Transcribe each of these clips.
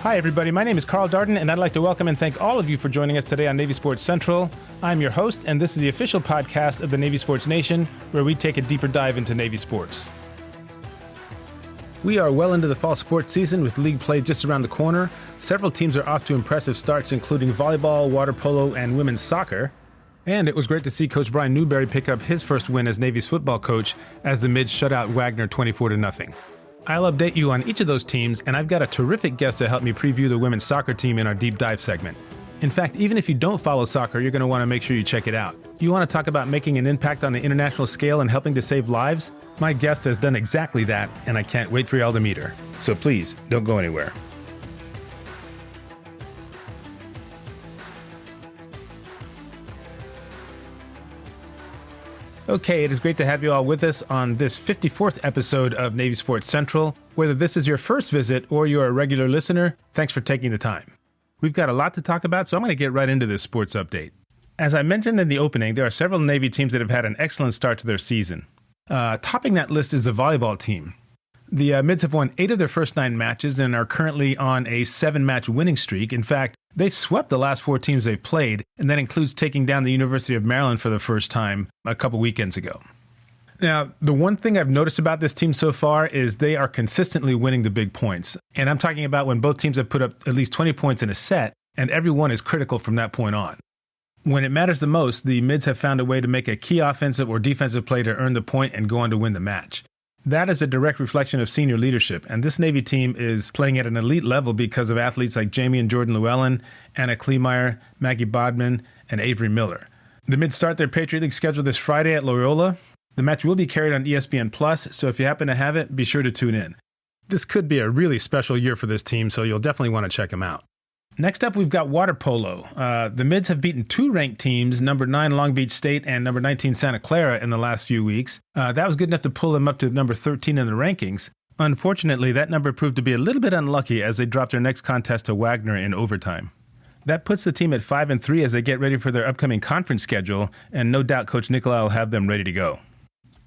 Hi, everybody. My name is Carl Darden, and I'd like to welcome and thank all of you for joining us today on Navy Sports Central. I'm your host, and this is the official podcast of the Navy Sports Nation, where we take a deeper dive into Navy sports. We are well into the fall sports season with league play just around the corner. Several teams are off to impressive starts, including volleyball, water polo, and women's soccer. And it was great to see Coach Brian Newberry pick up his first win as Navy's football coach as the Mids shut out Wagner 24-0. I'll update you on each of those teams, and I've got a terrific guest to help me preview the women's soccer team in our deep dive segment. In fact, even if you don't follow soccer, you're going to want to make sure you check it out. You want to talk about making an impact on the international scale and helping to save lives? My guest has done exactly that, and I can't wait for y'all to meet her. So please, don't go anywhere. Okay, it is great to have you all with us on this 54th episode of Navy Sports Central. Whether this is your first visit or you're a regular listener, thanks for taking the time. We've got a lot to talk about, so I'm going to get right into this sports update. As I mentioned in the opening, there are several Navy teams that have had an excellent start to their season. Topping that list is the volleyball team. The Mids have won 8 of their first 9 matches and are currently on a 7-match winning streak. In fact, they've swept the last 4 teams they've played, and that includes taking down the University of Maryland for the first time a couple weekends ago. Now, the one thing I've noticed about this team so far is they are consistently winning the big points. And I'm talking about when both teams have put up at least 20 points in a set, and every one is critical from that point on. When it matters the most, the Mids have found a way to make a key offensive or defensive play to earn the point and go on to win the match. That is a direct reflection of senior leadership, and this Navy team is playing at an elite level because of athletes like Jamie and Jordan Llewellyn, Anna Kleemeyer, Maggie Bodman, and Avery Miller. The Mids start their Patriot League schedule this Friday at Loyola. The match will be carried on ESPN+, so if you happen to have it, be sure to tune in. This could be a really special year for this team, so you'll definitely want to check them out. Next up, we've got water polo. The Mids have beaten 2 ranked teams, number 9 Long Beach State and number 19 Santa Clara, in the last few weeks. That was good enough to pull them up to number 13 in the rankings. Unfortunately, that number proved to be a little bit unlucky as they dropped their next contest to Wagner in overtime. That puts the team at 5-3 as they get ready for their upcoming conference schedule, and no doubt Coach Nikolai will have them ready to go.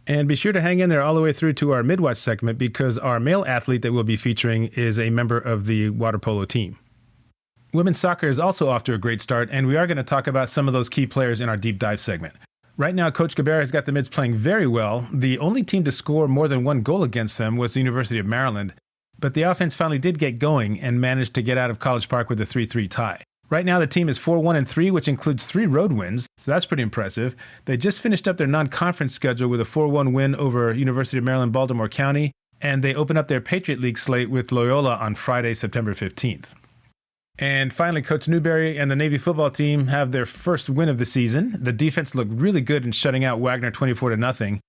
And be sure to hang in there all the way through to our Midwatch segment because our male athlete that we'll be featuring is a member of the water polo team. Women's soccer is also off to a great start, and we are going to talk about some of those key players in our deep dive segment. Right now, Coach Gabera has got the Mids playing very well. The only team to score more than 1 goal against them was the University of Maryland, but the offense finally did get going and managed to get out of College Park with a 3-3 tie. Right now, the team is 4-1-3, which includes 3 road wins, so that's pretty impressive. They just finished up their non-conference schedule with a 4-1 win over University of Maryland, Baltimore County, and they open up their Patriot League slate with Loyola on Friday, September 15th. And finally, Coach Newberry and the Navy football team have their first win of the season. The defense looked really good in shutting out Wagner 24-0.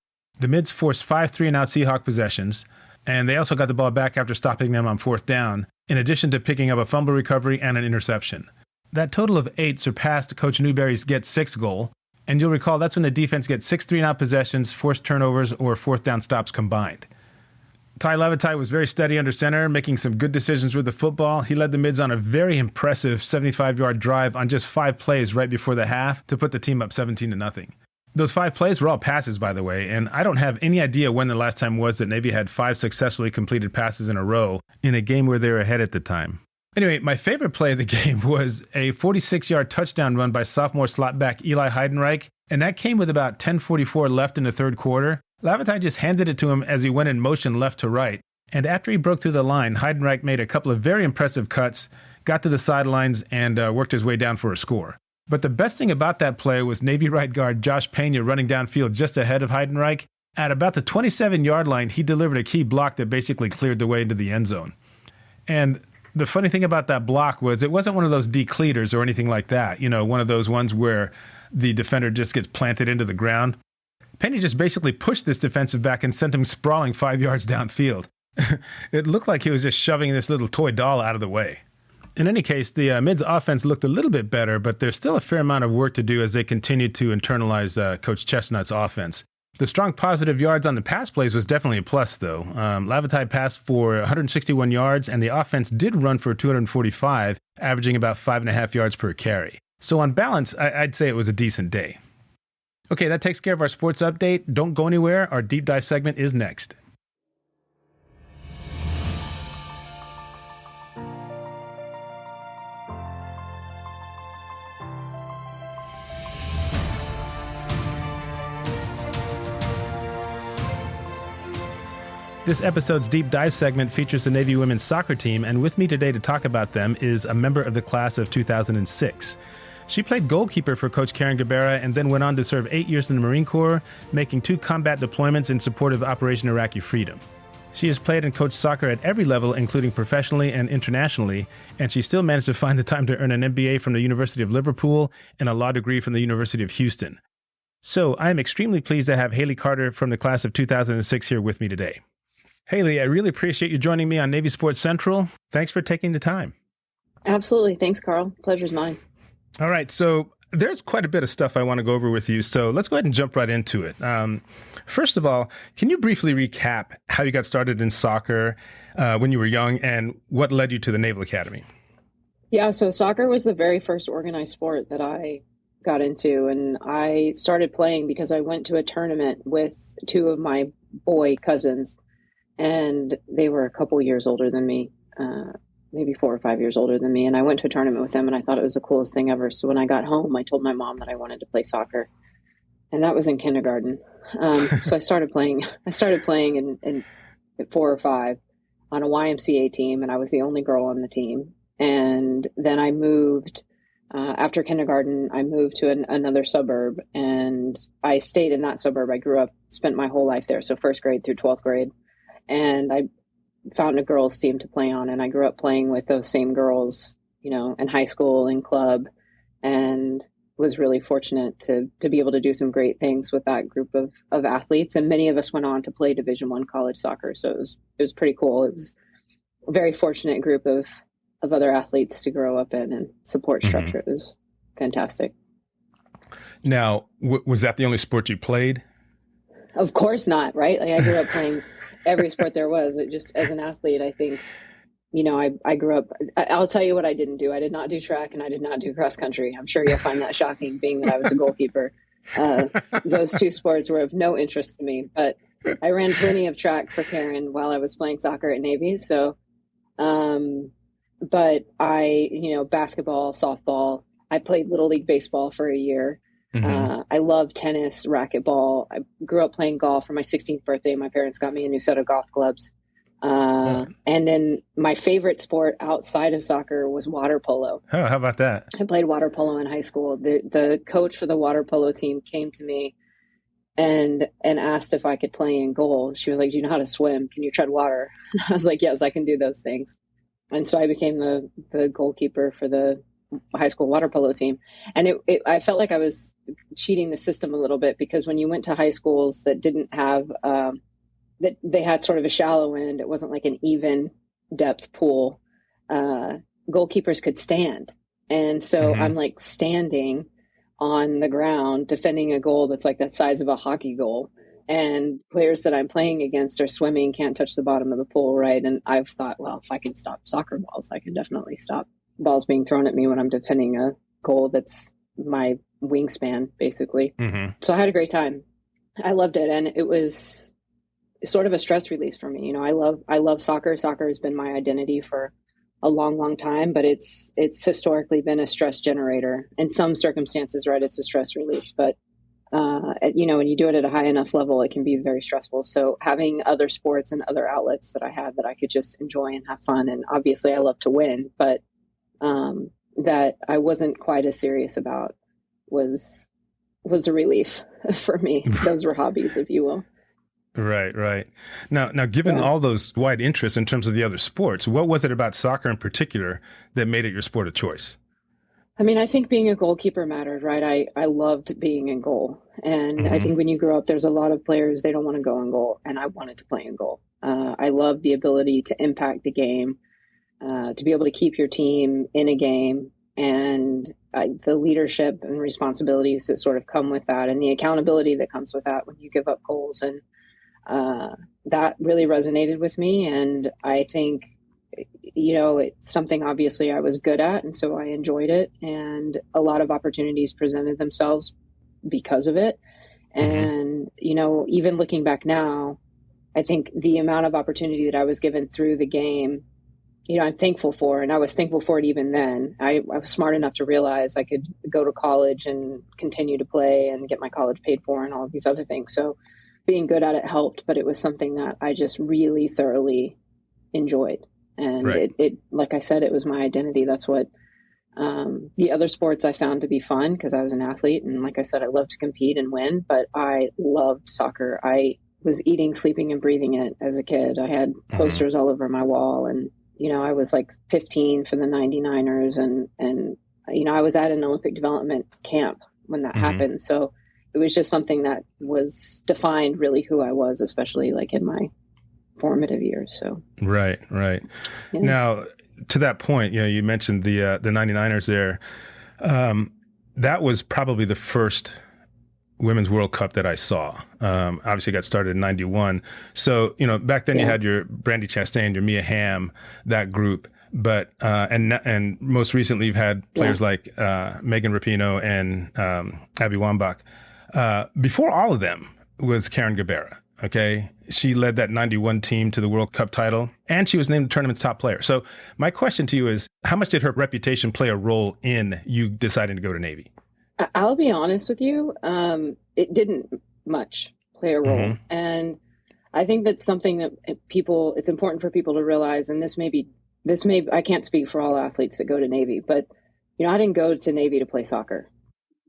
The Mids forced 5 3-and-out Seahawk possessions, and they also got the ball back after stopping them on 4th down, in addition to picking up a fumble recovery and an interception. That total of 8 surpassed Coach Newberry's get 6 goal, and you'll recall that's when the defense gets 6 3-and-out possessions, forced turnovers, or 4th down stops combined. Ty Levitai was very steady under center, making some good decisions with the football. He led the Mids on a very impressive 75-yard drive on just 5 plays right before the half to put the team up 17-0. Those 5 plays were all passes, by the way, and I don't have any idea when the last time was that Navy had 5 successfully completed passes in a row in a game where they were ahead at the time. Anyway, my favorite play of the game was a 46-yard touchdown run by sophomore slot back Eli Heidenreich, and that came with about 10:44 left in the third quarter. Levitai just handed it to him as he went in motion left to right, and after he broke through the line, Heidenreich made a couple of very impressive cuts, got to the sidelines, and worked his way down for a score. But the best thing about that play was Navy right guard Josh Pena running downfield just ahead of Heidenreich. At about the 27-yard line, he delivered a key block that basically cleared the way into the end zone. And the funny thing about that block was it wasn't one of those decleaters or anything like that, one of those ones where the defender just gets planted into the ground. Penny just basically pushed this defensive back and sent him sprawling 5 yards downfield. It looked like he was just shoving this little toy doll out of the way. In any case, the Mids offense looked a little bit better, but there's still a fair amount of work to do as they continue to internalize Coach Chestnut's offense. The strong positive yards on the pass plays was definitely a plus, though. Levitai passed for 161 yards, and the offense did run for 245, averaging about 5.5 yards per carry. So on balance, I'd say it was a decent day. Okay, that takes care of our sports update. Don't go anywhere. Our deep dive segment is next. This episode's Deep Dive segment features the Navy women's soccer team, and with me today to talk about them is a member of the class of 2006. She played goalkeeper for Coach Karen Gabera and then went on to serve 8 years in the Marine Corps, making 2 combat deployments in support of Operation Iraqi Freedom. She has played and coached soccer at every level, including professionally and internationally, and she still managed to find the time to earn an MBA from the University of Liverpool and a law degree from the University of Houston. So I am extremely pleased to have Hailey Carter from the class of 2006 here with me today. Hailey, I really appreciate you joining me on Navy Sports Central. Thanks for taking the time. Absolutely. Thanks, Carl. Pleasure's mine. All right. So there's quite a bit of stuff I want to go over with you. So let's go ahead and jump right into it. First of all, can you briefly recap how you got started in soccer when you were young and what led you to the Naval Academy? Yeah. So soccer was the very first organized sport that I got into. And I started playing because I went to a tournament with 2 of my boy cousins. And they were a couple years older than me, maybe 4 or 5 years older than me. And I went to a tournament with them and I thought it was the coolest thing ever. So when I got home, I told my mom that I wanted to play soccer. And that was in kindergarten. So I started playing in at 4 or 5 on a YMCA team. And I was the only girl on the team. And then I moved, after kindergarten, I moved to another suburb and I stayed in that suburb. I grew up, spent my whole life there. So 1st grade through 12th grade. And I found a girls' team to play on. And I grew up playing with those same girls, in high school and club, and was really fortunate to be able to do some great things with that group of athletes. And many of us went on to play Division I college soccer. So it was pretty cool. It was a very fortunate group of other athletes to grow up in, and support structure. It was fantastic. Now, was that the only sport you played? Of course not, right? Like I grew up playing every sport there was. It just, as an athlete, I think, I grew up, I'll tell you what I didn't do. I did not do track and I did not do cross country. I'm sure you'll find that shocking, being that I was a goalkeeper. Those 2 sports were of no interest to me, but I ran plenty of track for Karen while I was playing soccer at Navy. So, but I, basketball, softball, I played Little League baseball for a year. I love tennis, racquetball. I grew up playing golf. For my 16th birthday, my parents got me a new set of golf clubs. And then my favorite sport outside of soccer was water polo. Oh, how about that? I played water polo in high school. The coach for the water polo team came to me and asked if I could play in goal. She was like, "Do you know how to swim? Can you tread water?" I was like, "Yes, I can do those things." And so I became the goalkeeper for the high school water polo team. And I felt like I was cheating the system a little bit, because when you went to high schools that didn't have, that they had sort of a shallow end, it wasn't like an even depth pool, goalkeepers could stand. And so I'm like standing on the ground defending a goal that's like the size of a hockey goal. And players that I'm playing against are swimming, can't touch the bottom of the pool, right? And I've thought, well, if I can stop soccer balls, I can definitely stop balls being thrown at me when I'm defending a goal that's my wingspan, basically. So I had a great time. I loved it. And it was sort of a stress release for me. I love soccer. Soccer has been my identity for a long, long time, but it's historically been a stress generator. In some circumstances, right, it's a stress release, but when you do it at a high enough level, it can be very stressful. So having other sports and other outlets that I had that I could just enjoy and have fun. And obviously I love to win, but that I wasn't quite as serious about was a relief for me. Those were hobbies, if you will. Right. Now, given all those wide interests in terms of the other sports, what was it about soccer in particular that made it your sport of choice? I mean, I think being a goalkeeper mattered, right? I loved being in goal. And I think when you grow up, there's a lot of players, they don't want to go in goal. And I wanted to play in goal. I love the ability to impact the game, to be able to keep your team in a game, and the leadership and responsibilities that sort of come with that, and the accountability that comes with that when you give up goals. And that really resonated with me. And I think, it's something obviously I was good at. And so I enjoyed it. And a lot of opportunities presented themselves because of it. And, even looking back now, I think the amount of opportunity that I was given through the game, I'm thankful for, and I was thankful for it even then. I was smart enough to realize I could go to college and continue to play and get my college paid for and all of these other things. So being good at it helped, but it was something that I just really thoroughly enjoyed. And Right. it like I said, it was my identity. That's what the other sports I found to be fun because I was an athlete. And like I said, I love to compete and win, but I loved soccer. I was eating, sleeping, and breathing it as a kid. I had posters all over my wall. And, I was like 15 for the 99ers. And I was at an Olympic development camp when that happened. So it was just something that was defined really who I was, especially like in my formative years. So Right. Yeah. Now, to that point, you mentioned the 99ers there. That was probably the first Women's World Cup that I saw. Obviously got started in 91. So, back then you had your Brandy Chastain, your Mia Hamm, that group. But, and most recently you've had players like Megan Rapinoe and Abby Wambach. Before all of them was Karen Guevara. Okay. She led that 91 team to the World Cup title, and she was named the tournament's top player. So my question to you is, how much did her reputation play a role in you deciding to go to Navy? I'll be honest with you. It didn't much play a role. And I think that's something that it's important for people to realize. And I can't speak for all athletes that go to Navy, but, I didn't go to Navy to play soccer.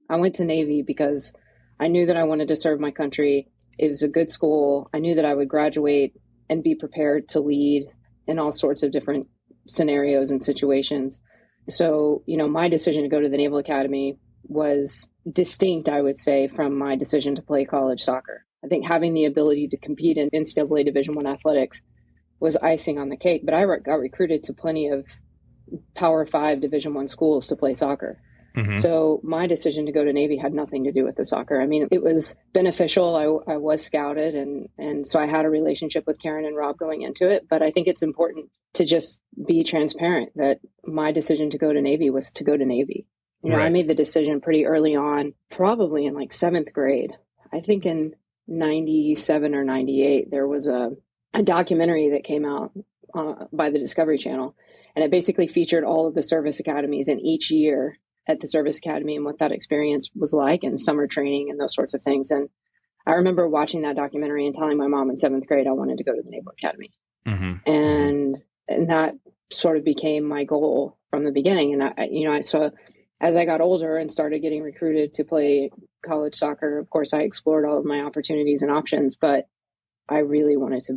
I went to Navy because I knew that I wanted to serve my country. It was a good school. I knew that I would graduate and be prepared to lead in all sorts of different scenarios and situations. So, my decision to go to the Naval Academy was distinct, I would say, from my decision to play college soccer. I think having the ability to compete in NCAA Division I athletics was icing on the cake, but I got recruited to plenty of Power 5 Division I schools to play soccer. So my decision to go to Navy had nothing to do with the soccer. I mean, it was beneficial. I was scouted, and so I had a relationship with Karen and Rob going into it. But I think it's important to just be transparent that my decision to go to Navy was to go to Navy. I made the decision pretty early on, probably in like 7th grade. I think in 97 or 98, there was a documentary that came out by the Discovery Channel, and it basically featured all of the service academies in each year at the service academy and what that experience was like, and summer training and those sorts of things. And I remember watching that documentary and telling my mom in 7th grade I wanted to go to the Naval Academy. And that sort of became my goal from the beginning. And so as I got older and started getting recruited to play college soccer, of course I explored all of my opportunities and options, but I really wanted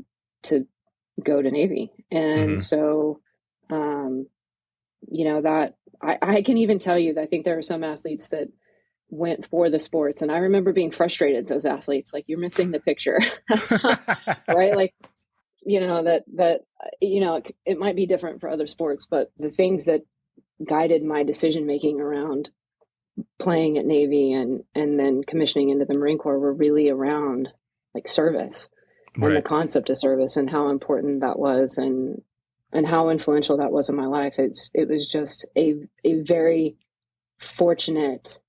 to go to Navy. And so, that I can even tell you that I think there are some athletes that went for the sports. And I remember being frustrated, those athletes, like, you're missing the picture, right? Like, it might be different for other sports, but the things that guided my decision-making around playing at Navy and then commissioning into the Marine Corps were really around like service and the concept of service and how important that was and how influential that was in my life. It was just a very fortunate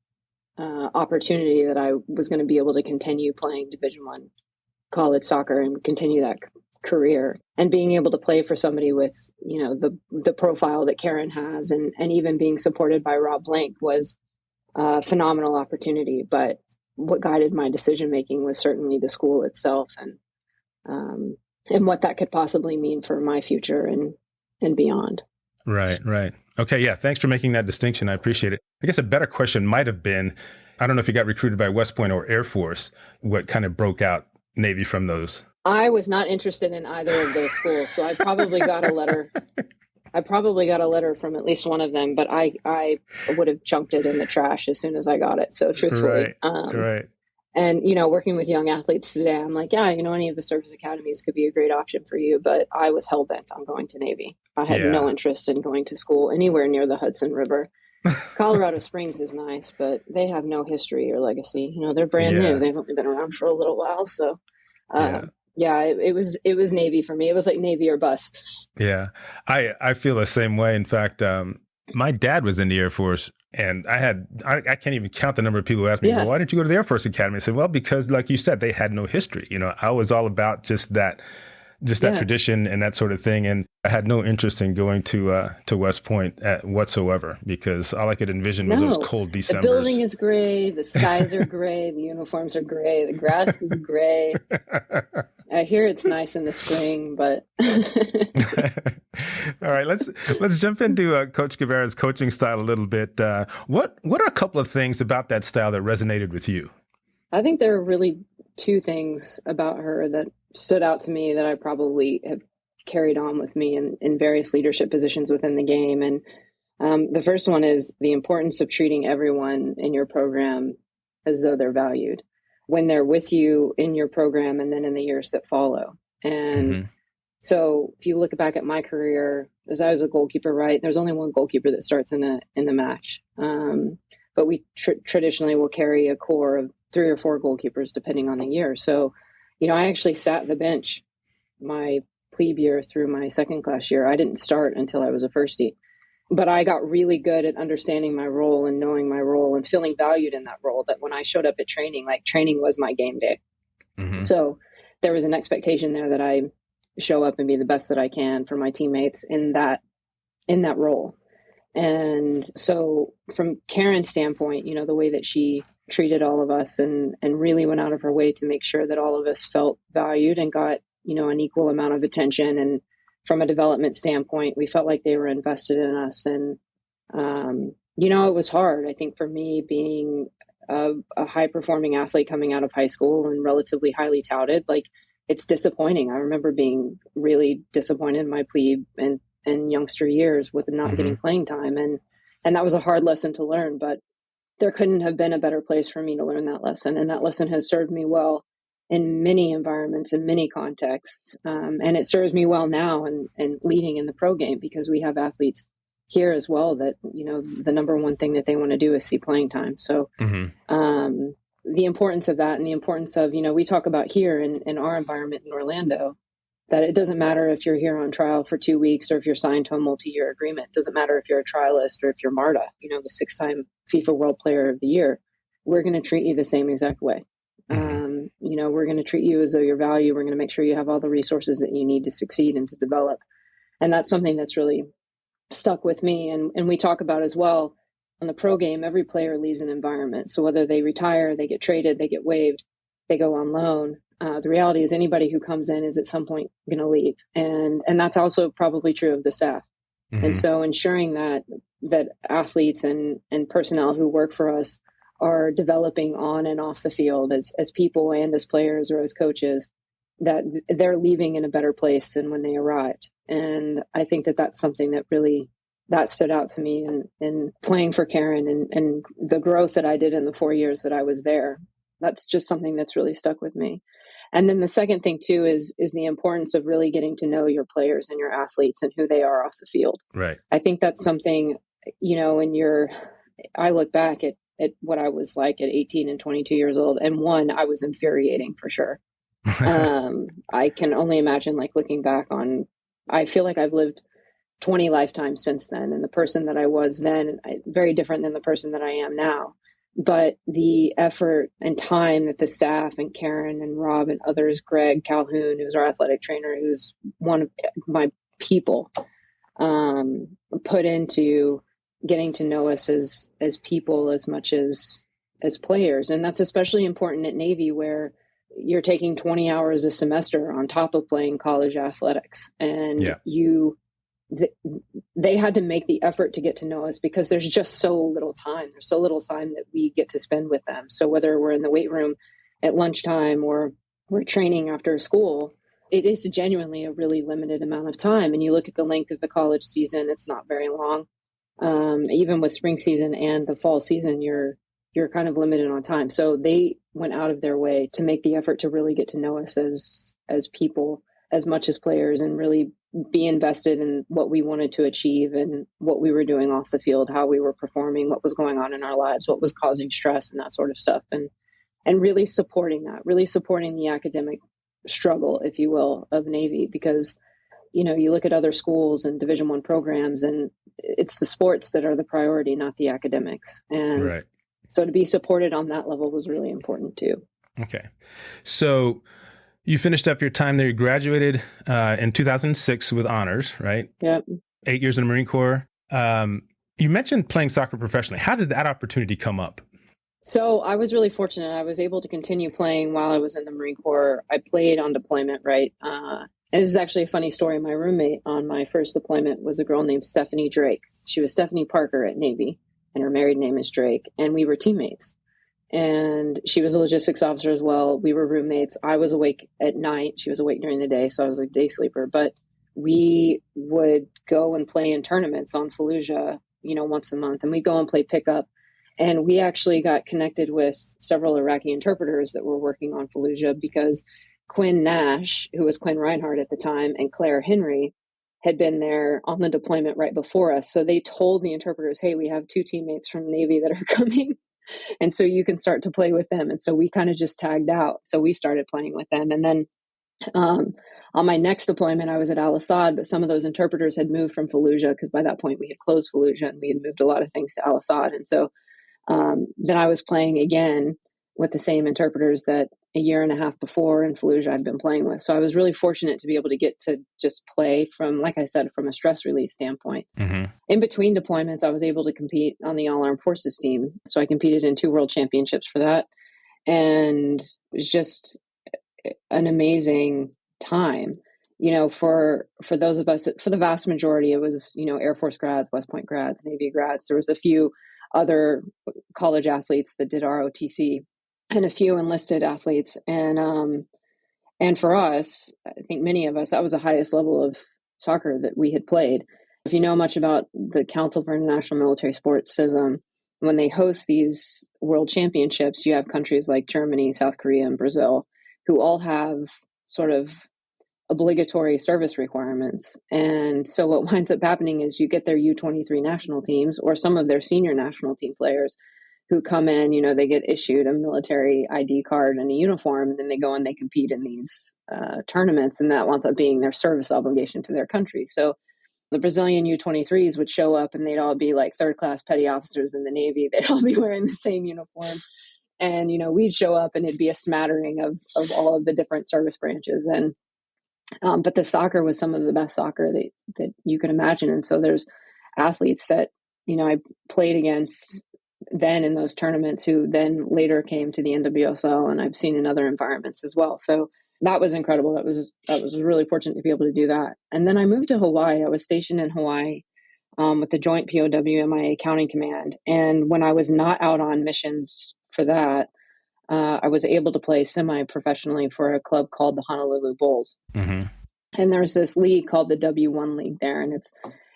opportunity that I was going to be able to continue playing Division I college soccer and continue that career, and being able to play for somebody with, the profile that Karen has, and even being supported by Rob Blank was a phenomenal opportunity. But what guided my decision-making was certainly the school itself and what that could possibly mean for my future and beyond. Right. Okay. Yeah. Thanks for making that distinction. I appreciate it. I guess a better question might have been, I don't know if you got recruited by West Point or Air Force, what kind of broke out Navy from those? I was not interested in either of those schools. So I probably got a letter. From at least one of them, but I would have chunked it in the trash as soon as I got it. So truthfully, Right. And, working with young athletes today, I'm like, any of the service academies could be a great option for you. But I was hell-bent on going to Navy. I had no interest in going to school anywhere near the Hudson River. Colorado Springs is nice, but they have no history or legacy. They're brand new. They've only been around for a little while. So, it was Navy for me. It was like Navy or bust. Yeah, I feel the same way. In fact, my dad was in the Air Force, and I can't even count the number of people who asked me, well, why didn't you go to the Air Force Academy? I said, well, because like you said, they had no history. I was all about just that just that tradition and that sort of thing. And I had no interest in going to West Point whatsoever, because all I could envision was those cold Decembers. The building is gray, the skies are gray, the uniforms are gray, the grass is gray. I hear it's nice in the spring, but all right, let's jump into Coach Guevara's coaching style a little bit. What are a couple of things about that style that resonated with you? I think there are really two things about her that stood out to me that I probably have carried on with me in various leadership positions within the game. And the first one is the importance of treating everyone in your program as though they're valued when they're with you in your program and then in the years that follow. And so if you look back at my career, as I was a goalkeeper, right, there's only one goalkeeper that starts in the match. But we traditionally will carry a core of 3 or 4 goalkeepers depending on the year. So, I actually sat the bench my plebe year through my second class year. I didn't start until I was a firstie. But I got really good at understanding my role and knowing my role and feeling valued in that role, that when I showed up at training, like training was my game day. So there was an expectation there that I show up and be the best that I can for my teammates in that role. And so from Karen's standpoint, the way that she treated all of us and really went out of her way to make sure that all of us felt valued and got, an equal amount of attention. And from a development standpoint, we felt like they were invested in us. And, it was hard. I think for me, being a high performing athlete coming out of high school and relatively highly touted, like, it's disappointing. I remember being really disappointed in my plebe and youngster years with not getting playing time. And that was a hard lesson to learn, but there couldn't have been a better place for me to learn that lesson. And that lesson has served me well in many environments, in many contexts. And it serves me well now and leading in the pro game, because we have athletes here as well that, the number one thing that they want to do is see playing time. So the importance of that, and the importance of, we talk about here in our environment in Orlando, that it doesn't matter if you're here on trial for 2 weeks or if you're signed to a multi-year agreement. It doesn't matter if you're a trialist or if you're Marta, the 6-time FIFA World Player of the Year. We're going to treat you the same exact way. We're going to treat you as though you're valued. We're going to make sure you have all the resources that you need to succeed and to develop. And that's something that's really stuck with me. And we talk about as well on the pro game, every player leaves an environment. So whether they retire, they get traded, they get waived, they go on loan. The reality is anybody who comes in is at some point going to leave. And that's also probably true of the staff. And so ensuring that athletes and personnel who work for us are developing on and off the field as people and as players or as coaches, that they're leaving in a better place than when they arrived. And I think that that's something that really, that stood out to me in playing for Karen and the growth that I did in the 4 years that I was there. That's just something that's really stuck with me. And then the second thing too is the importance of really getting to know your players and your athletes and who they are off the field. Right. I think that's something, I look back at what I was like at 18 and 22 years old. And one, I was infuriating for sure. I can only imagine, like, looking back on, I feel like I've lived 20 lifetimes since then. And the person that I was then, very different than the person that I am now. But the effort and time that the staff and Karen and Rob and others, Greg Calhoun, who's our athletic trainer, who's one of my people, put into getting to know us as people as much as players. And that's especially important at Navy, where you're taking 20 hours a semester on top of playing college athletics. And they had to make the effort to get to know us because there's just so little time. There's so little time that we get to spend with them. So whether we're in the weight room at lunchtime or we're training after school, it is genuinely a really limited amount of time. And you look at the length of the college season, it's not very long. Even with spring season and the fall season, you're kind of limited on time. So they went out of their way to make the effort to really get to know us as people as much as players, and really be invested in what we wanted to achieve and what we were doing off the field, how we were performing, what was going on in our lives, what was causing stress and that sort of stuff. And really supporting that, really supporting the academic struggle, if you will, of Navy, because, you look at other schools and Division I programs, and it's the sports that are the priority, not the academics. And so to be supported on that level was really important too. Okay. So You finished up your time there. You graduated in 2006 with honors, right? Yep. 8 years in the Marine Corps. You mentioned playing soccer professionally. How did that opportunity come up? So I was really fortunate. I was able to continue playing while I was in the Marine Corps. I played on deployment, right? And this is actually a funny story. My roommate on my first deployment was a girl named Stephanie Drake. She was Stephanie Parker at Navy, and her married name is Drake. And we were teammates. And she was a logistics officer as well. We were roommates. I was awake at night. She was awake during the day. So I was a day sleeper. But we would go and play in tournaments on Fallujah, once a month. And we'd go and play pickup. And we actually got connected with several Iraqi interpreters that were working on Fallujah because Quinn Nash, who was Quinn Reinhardt at the time, and Claire Henry had been there on the deployment right before us. So they told the interpreters, hey, we have 2 teammates from Navy that are coming. And so you can start to play with them. And so we kind of just tagged out. So we started playing with them. And then on my next deployment, I was at Al Assad, but some of those interpreters had moved from Fallujah because by that point we had closed Fallujah and we had moved a lot of things to Al Assad. And so then I was playing again with the same interpreters that a year and a half before in Fallujah I'd been playing with. So I was really fortunate to be able to get to just play from, like I said, from a stress relief standpoint. Mm-hmm. In between deployments, I was able to compete on the All Armed Forces team. So I competed in 2 world championships for that. And it was just an amazing time. For those of us, for the vast majority, it was, Air Force grads, West Point grads, Navy grads. There was a few other college athletes that did ROTC and a few enlisted athletes. And for us, I think many of us, that was the highest level of soccer that we had played. If you know much about the Council for International Military Sports, CISM, when they host these world championships, you have countries like Germany, South Korea, and Brazil, who all have sort of obligatory service requirements. And so what winds up happening is you get their U23 national teams or some of their senior national team players who come in, they get issued a military ID card and a uniform, and then they go and they compete in these tournaments, and that winds up being their service obligation to their country. So the Brazilian U23s would show up and they'd all be like third-class petty officers in the Navy. They'd all be wearing the same uniform. And, we'd show up and it'd be a smattering of all of the different service branches. And but the soccer was some of the best soccer that you can imagine. And so there's athletes that, I played against then in those tournaments who then later came to the NWSL, and I've seen in other environments as well. So that was incredible. That was really fortunate to be able to do that. And then I moved to Hawaii. I was stationed in Hawaii with the Joint POW MIA Counting Command. And when I was not out on missions for that, I was able to play semi-professionally for a club called the Honolulu Bulls. Mm-hmm. And there's this league called the W1 League there. And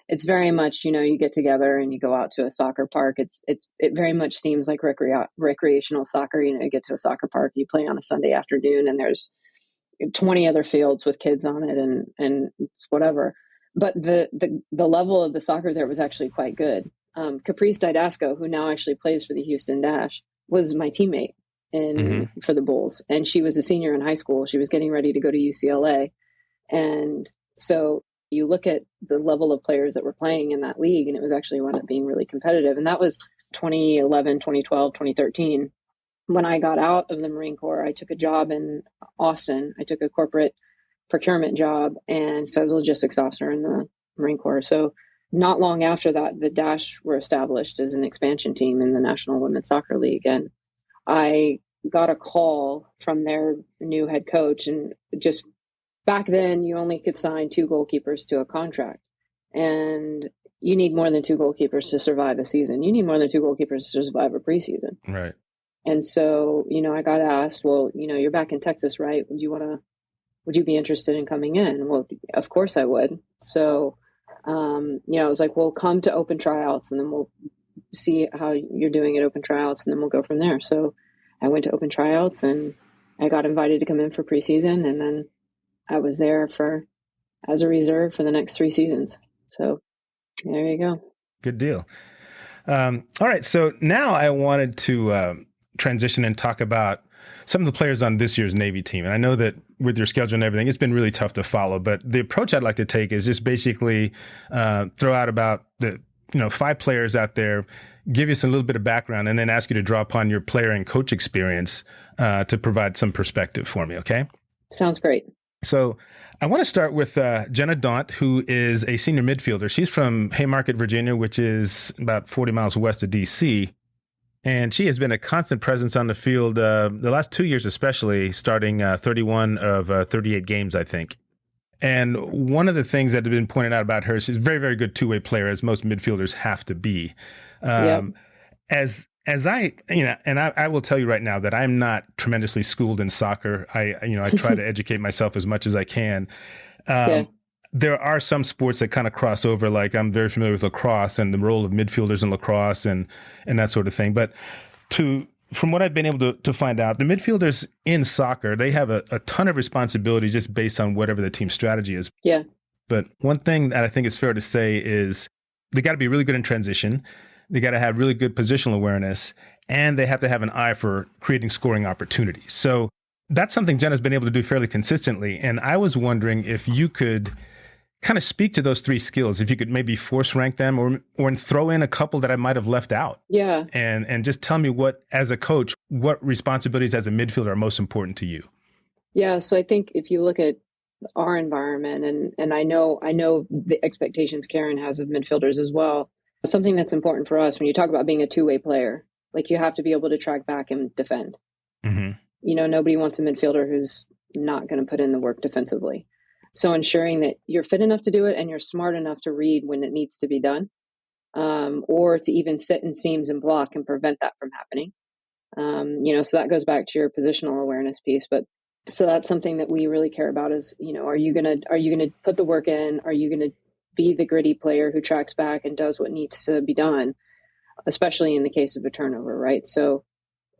it's very much, you get together and you go out to a soccer park. It very much seems like recreational soccer. You get to a soccer park, you play on a Sunday afternoon, and there's 20 other fields with kids on it and it's whatever. But the level of the soccer there was actually quite good. Caprice Didasco, who now actually plays for the Houston Dash, was my teammate for the Bulls. And she was a senior in high school. She was getting ready to go to UCLA. And so you look at the level of players that were playing in that league, and it was actually wound up being really competitive. And that was 2011, 2012, 2013. When I got out of the Marine Corps, I took a job in Austin. I took a corporate procurement job. And so I was a logistics officer in the Marine Corps. So not long after that, the Dash were established as an expansion team in the National Women's Soccer League. And I got a call from their new head coach. And just back then, you only could sign 2 goalkeepers to a contract. And you need more than 2 goalkeepers to survive a season. You need more than 2 goalkeepers to survive a preseason. Right. And so, I got asked, well, you're back in Texas, right? Would you be interested in coming in? Well, of course I would. So, I was like, well, come to open tryouts and then we'll see how you're doing at open tryouts and then we'll go from there. So I went to open tryouts and I got invited to come in for preseason, and then I was there as a reserve for the next 3 seasons. So there you go. Good deal. All right. So now I wanted to transition and talk about some of the players on this year's Navy team. And I know that with your schedule and everything, it's been really tough to follow, but the approach I'd like to take is just basically throw out about 5 players out there, give you a little bit of background, and then ask you to draw upon your player and coach experience to provide some perspective for me. Okay. Sounds great. So I want to start with Jenna Daunt, who is a senior midfielder. She's from Haymarket, Virginia, which is about 40 miles west of D.C., and she has been a constant presence on the field the last 2 years, especially, starting 31 of 38 games, I think. And one of the things that have been pointed out about her is she's a very, very good two-way player, as most midfielders have to be. Yep. As I will tell you right now that I'm not tremendously schooled in soccer. I try to educate myself as much as I can. Yeah. There are some sports that kind of cross over, like I'm very familiar with lacrosse and the role of midfielders in lacrosse and that sort of thing. But from what I've been able to find out, the midfielders in soccer, they have a ton of responsibility just based on whatever the team strategy is. Yeah. But one thing that I think is fair to say is they got to be really good in transition. They got to have really good positional awareness, and they have to have an eye for creating scoring opportunities. So that's something Jenna's been able to do fairly consistently. And I was wondering if you could kind of speak to those three skills, if you could maybe force rank them or throw in a couple that I might have left out. Yeah. And just tell me what, as a coach, what responsibilities as a midfielder are most important to you. Yeah. So I think if you look at our environment, and I know the expectations Karen has of midfielders as well, something that's important for us when you talk about being a two-way player, like you have to be able to track back and defend. Mm-hmm. Nobody wants a midfielder who's not going to put in the work defensively. So ensuring that you're fit enough to do it and you're smart enough to read when it needs to be done, or to even sit in seams and block and prevent that from happening. So that goes back to your positional awareness piece. But so that's something that we really care about is, are you gonna put the work in? Are you gonna be the gritty player who tracks back and does what needs to be done, especially in the case of a turnover, right? So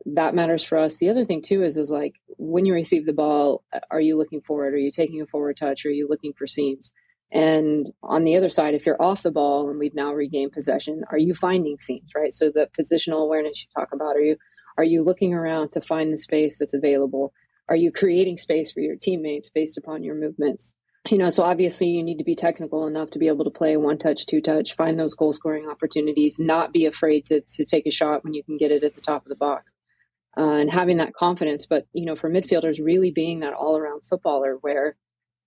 that matters for us. The other thing too is like when you receive the ball, are you looking forward? Are you taking a forward touch? Are you looking for seams? And on the other side, if you're off the ball and we've now regained possession, are you finding seams, right? So the positional awareness you talk about, are you looking around to find the space that's available? Are you creating space for your teammates based upon your movements? So obviously you need to be technical enough to be able to play one touch, two touch, find those goal scoring opportunities, not be afraid to take a shot when you can get it at the top of the box. And having that confidence. But, for midfielders, really being that all-around footballer where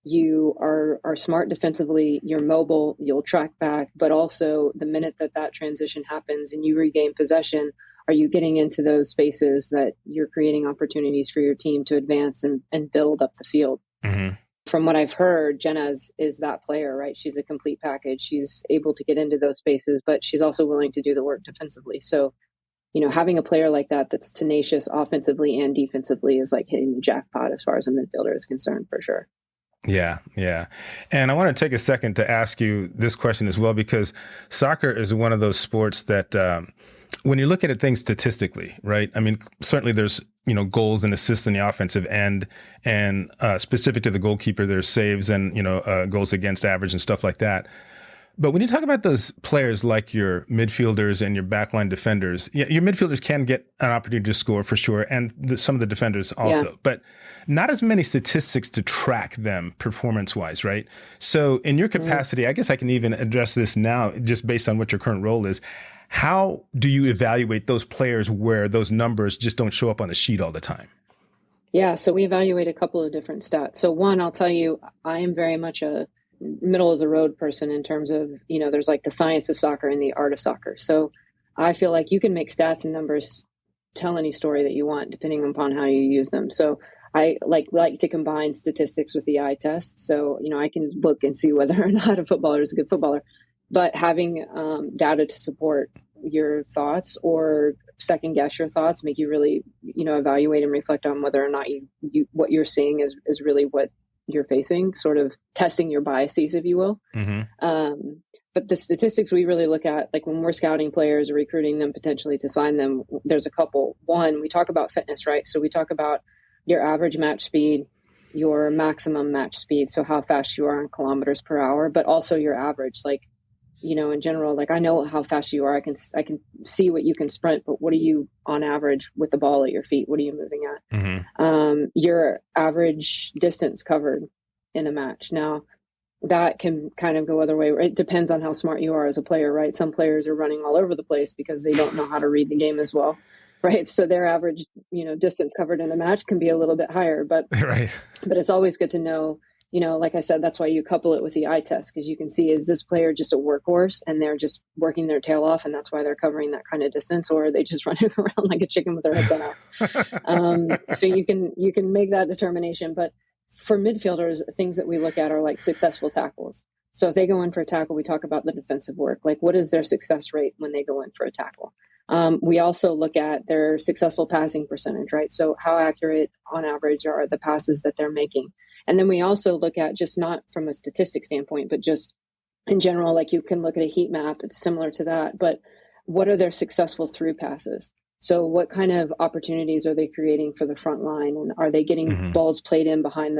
you are smart defensively, you're mobile, you'll track back, but also the minute that transition happens and you regain possession, are you getting into those spaces that you're creating opportunities for your team to advance and build up the field? Mm-hmm. From what I've heard, Jenna is that player, right? She's a complete package. She's able to get into those spaces, but she's also willing to do the work defensively. So having a player like that that's tenacious offensively and defensively is like hitting the jackpot as far as a midfielder is concerned, for sure. Yeah, yeah. And I want to take a second to ask you this question as well, because soccer is one of those sports that when you look at things statistically, right? I mean, certainly there's, goals and assists in the offensive end, and specific to the goalkeeper, there's saves and, goals against average and stuff like that. But when you talk about those players like your midfielders and your backline defenders, your midfielders can get an opportunity to score for sure, and some of the defenders also, but not as many statistics to track them performance-wise, right? So in your capacity, I guess I can even address this now just based on what your current role is. How do you evaluate those players where those numbers just don't show up on a sheet all the time? Yeah, so we evaluate a couple of different stats. So one, I'll tell you, I am very much a middle of the road person in terms of, there's like the science of soccer and the art of soccer. So I feel like you can make stats and numbers tell any story that you want, depending upon how you use them. So I like to combine statistics with the eye test. So, I can look and see whether or not a footballer is a good footballer, but having data to support your thoughts or second guess your thoughts, make you really, evaluate and reflect on whether or not you what you're seeing is really what you're facing, sort of testing your biases, if you will. Mm-hmm. But the statistics we really look at, like when we're scouting players or recruiting them potentially to sign them, there's a couple. One, we talk about fitness, right? So we talk about your average match speed, your maximum match speed, so how fast you are in kilometers per hour, but also your average, like, in general, like I know how fast you are. I can see what you can sprint, but what are you on average with the ball at your feet? What are you moving at? Mm-hmm. Your average distance covered in a match. Now that can kind of go other way. It depends on how smart you are as a player, right? Some players are running all over the place because they don't know how to read the game as well. right? So their average, distance covered in a match can be a little bit higher, but Right. but it's always good to know, like I said, that's why you couple it with the eye test, because you can see, is this player just a workhorse and they're just working their tail off and that's why they're covering that kind of distance, or are they just running around like a chicken with their head cut off? So you can make that determination. But for midfielders, things that we look at are like successful tackles. So if they go in for a tackle, we talk about the defensive work. Like, what is their success rate when they go in for a tackle? We also look at their successful passing percentage, right? So how accurate on average are the passes that they're making? And then we also look at, just not from a statistic standpoint, but just in general, like you can look at a heat map, it's similar to that, but what are their successful through passes? So what kind of opportunities are they creating for the front line? And are they getting balls played in behind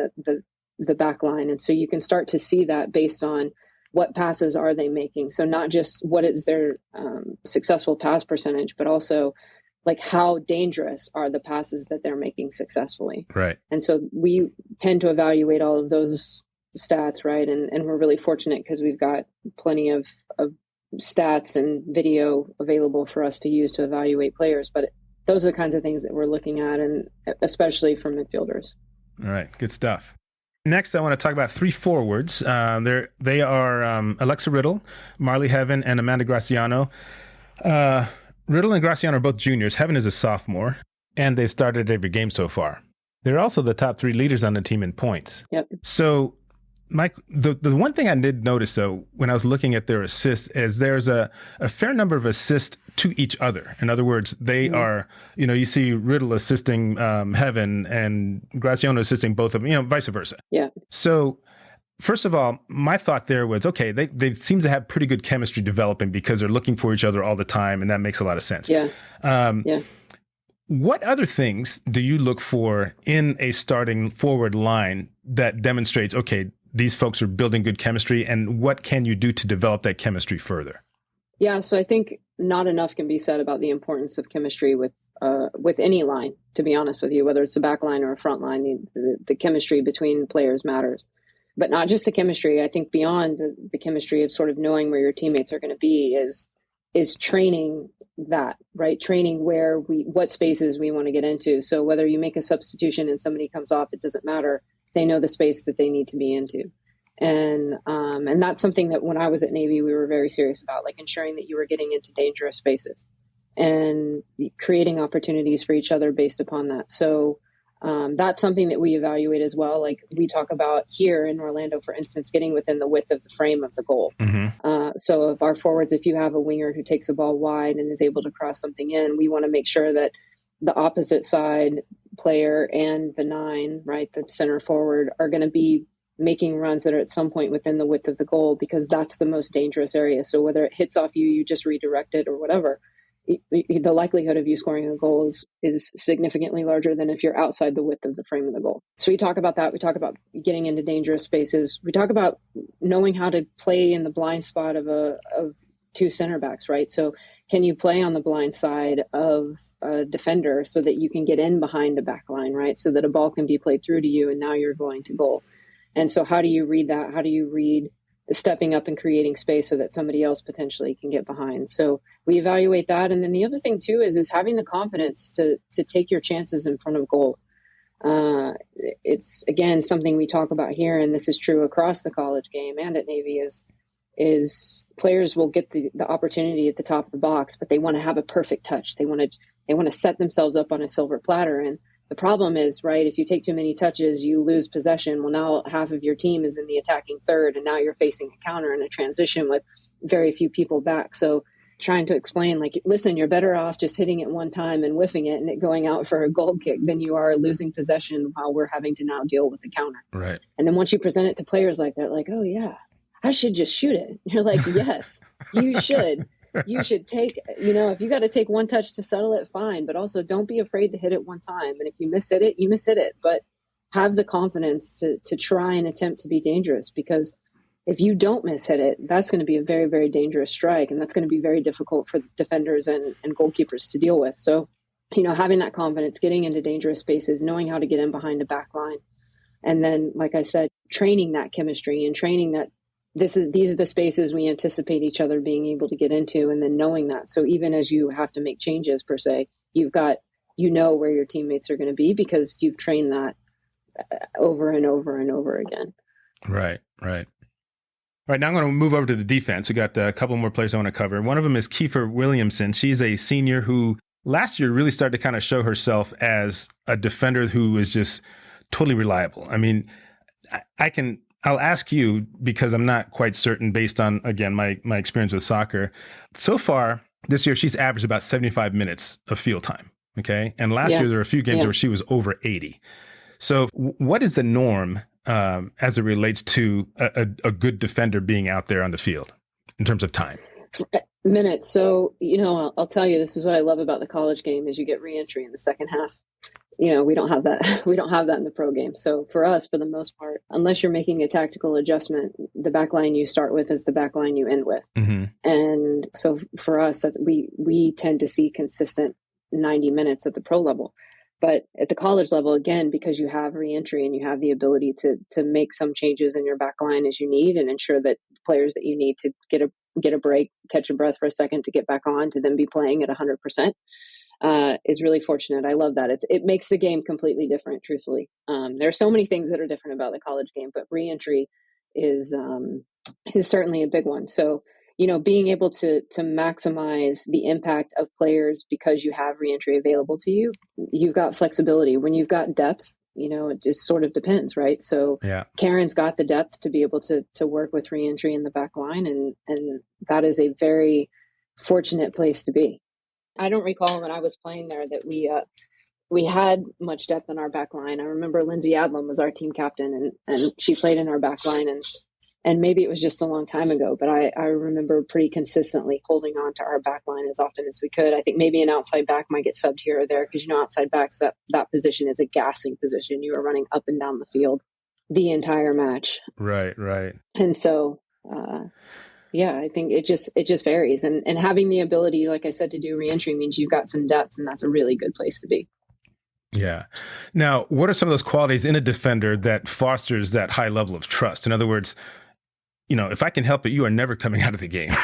the back line? And so you can start to see that based on what passes are they making. So not just what is their successful pass percentage, but also like how dangerous are the passes that they're making successfully. Right. And so we tend to evaluate all of those stats, right? And we're really fortunate because we've got plenty of stats and video available for us to use to evaluate players. But those are the kinds of things that we're looking at, and especially for midfielders. All right. Good stuff. Next, I want to talk about 3 forwards. They are Alexa Riddle, Marley Heaven, and Amanda Graciano. Riddle and Graciano are both juniors. Heaven is a sophomore, and they've started every game so far. They're also the top 3 leaders on the team in points. Yep. So, Mike, the one thing I did notice, though, when I was looking at their assists, is there's a fair number of assists to each other. In other words, they are, you see Riddle assisting Heaven and Graciano assisting both of them, vice versa. Yeah. So, first of all, my thought there was, okay, they seem to have pretty good chemistry developing because they're looking for each other all the time, and that makes a lot of sense. Yeah. Yeah. What other things do you look for in a starting forward line that demonstrates, okay, these folks are building good chemistry, and what can you do to develop that chemistry further? Yeah, so I think not enough can be said about the importance of chemistry with any line, to be honest with you, whether it's a back line or a front line, the chemistry between players matters. But not just the chemistry. I think beyond the chemistry of sort of knowing where your teammates are going to be is training that, right? Training what spaces we want to get into. So whether you make a substitution and somebody comes off, it doesn't matter. They know the space that they need to be into. And that's something that when I was at Navy, we were very serious about, like ensuring that you were getting into dangerous spaces and creating opportunities for each other based upon that. So that's something that we evaluate as well. Like we talk about here in Orlando, for instance, getting within the width of the frame of the goal. So if our forwards, if you have a winger who takes the ball wide and is able to cross something in, we want to make sure that the opposite side player and the 9, right, the center forward, are going to be making runs that are at some point within the width of the goal, because that's the most dangerous area. So whether it hits off you, you just redirect it or whatever, the likelihood of you scoring a goal is significantly larger than if you're outside the width of the frame of the goal. So we talk about that. We talk about getting into dangerous spaces. We talk about knowing how to play in the blind spot of 2 center backs, right? So can you play on the blind side of a defender so that you can get in behind the back line, right? So that a ball can be played through to you and now you're going to goal. And so how do you read that? How do you read stepping up and creating space so that somebody else potentially can get behind? So we evaluate that. And then the other thing too is having the confidence to take your chances in front of goal. It's, again, something we talk about here, and this is true across the college game and at Navy, is players will get the opportunity at the top of the box, but they want to have a perfect touch. They want to set themselves up on a silver platter. And the problem is, right, if you take too many touches, you lose possession. Well, now half of your team is in the attacking third, and now you're facing a counter and a transition with very few people back. So trying to explain, like, listen, you're better off just hitting it one time and whiffing it and it going out for a goal kick than you are losing possession while we're having to now deal with the counter. Right. And then once you present it to players like that, like, oh, yeah, I should just shoot it. You're like, yes, you should. You should take, if you got to take one touch to settle it, fine. But also don't be afraid to hit it one time. And if you miss hit it, you miss hit it. But have the confidence to try and attempt to be dangerous, because if you don't miss hit it, that's going to be a very, very dangerous strike. And that's going to be very difficult for defenders and goalkeepers to deal with. So, having that confidence, getting into dangerous spaces, knowing how to get in behind a back line. And then, like I said, training that chemistry and training that these are the spaces we anticipate each other being able to get into, and then knowing that. So even as you have to make changes per se, you've got, where your teammates are going to be because you've trained that over and over and over again. Right. All right, now I'm going to move over to the defense. We got a couple more players I want to cover. One of them is Kiefer Williamson. She's a senior who last year really started to kind of show herself as a defender who is just totally reliable. I mean, I'll ask you because I'm not quite certain based on, again, my experience with soccer. So far this year, she's averaged about 75 minutes of field time. Okay. And last year, there were a few games where she was over 80. So what is the norm as it relates to a good defender being out there on the field in terms of time? Minutes. So, I'll tell you, this is what I love about the college game is you get reentry in the second half. We don't have that. We don't have that in the pro game. So for us, for the most part, unless you're making a tactical adjustment, the back line you start with is the back line you end with. Mm-hmm. And so for us, we tend to see consistent 90 minutes at the pro level. But at the college level, again, because you have reentry and you have the ability to make some changes in your back line as you need and ensure that players that you need to get a break, catch a breath for a second to get back on to then be playing at 100%. Is really fortunate. I love that. It makes the game completely different, truthfully. There are so many things that are different about the college game, but reentry is certainly a big one. So, being able to maximize the impact of players because you have reentry available to you, you've got flexibility. When you've got depth, it just sort of depends, right? So Karen's got the depth to be able to work with reentry in the back line, and that is a very fortunate place to be. I don't recall when I was playing there that we had much depth in our back line. I remember Lindsay Adlam was our team captain and she played in our back line and maybe it was just a long time ago, but I remember pretty consistently holding on to our back line as often as we could. I think maybe an outside back might get subbed here or there because, outside backs, that position is a gassing position. You are running up and down the field the entire match. Right. And so, I think it just varies. And having the ability, like I said, to do reentry means you've got some depth, and that's a really good place to be. Yeah. Now, what are some of those qualities in a defender that fosters that high level of trust? In other words, if I can help it, you are never coming out of the game.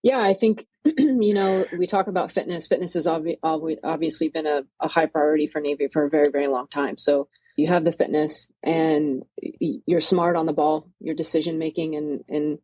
Yeah, I think, we talk about fitness. Fitness has obviously been a high priority for Navy for a very, very long time. So you have the fitness and you're smart on the ball, your decision making and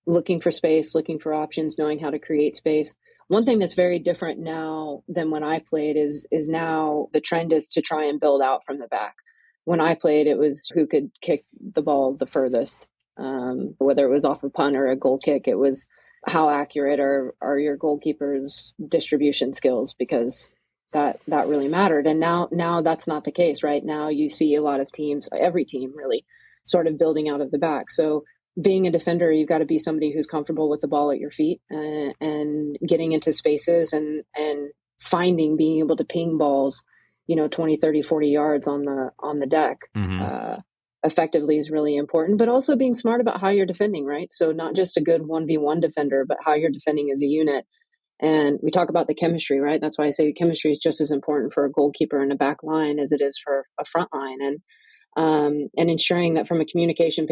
looking for space, looking for options, knowing how to create space. One thing that's very different now than when I played is now the trend is to try and build out from the back. When I played, it was who could kick the ball the furthest, whether it was off a punt or a goal kick. It was how accurate are your goalkeeper's distribution skills, because that really mattered. And now that's not the case, right? Now you see a lot of teams, every team really, sort of building out of the back. So being a defender, you've got to be somebody who's comfortable with the ball at your feet and getting into spaces and being able to ping balls, 20, 30, 40 yards on the deck effectively is really important, but also being smart about how you're defending, right? So not just a good 1v1 defender, but how you're defending as a unit. And we talk about the chemistry, right? That's why I say chemistry is just as important for a goalkeeper and a back line as it is for a front line. And ensuring that from a communication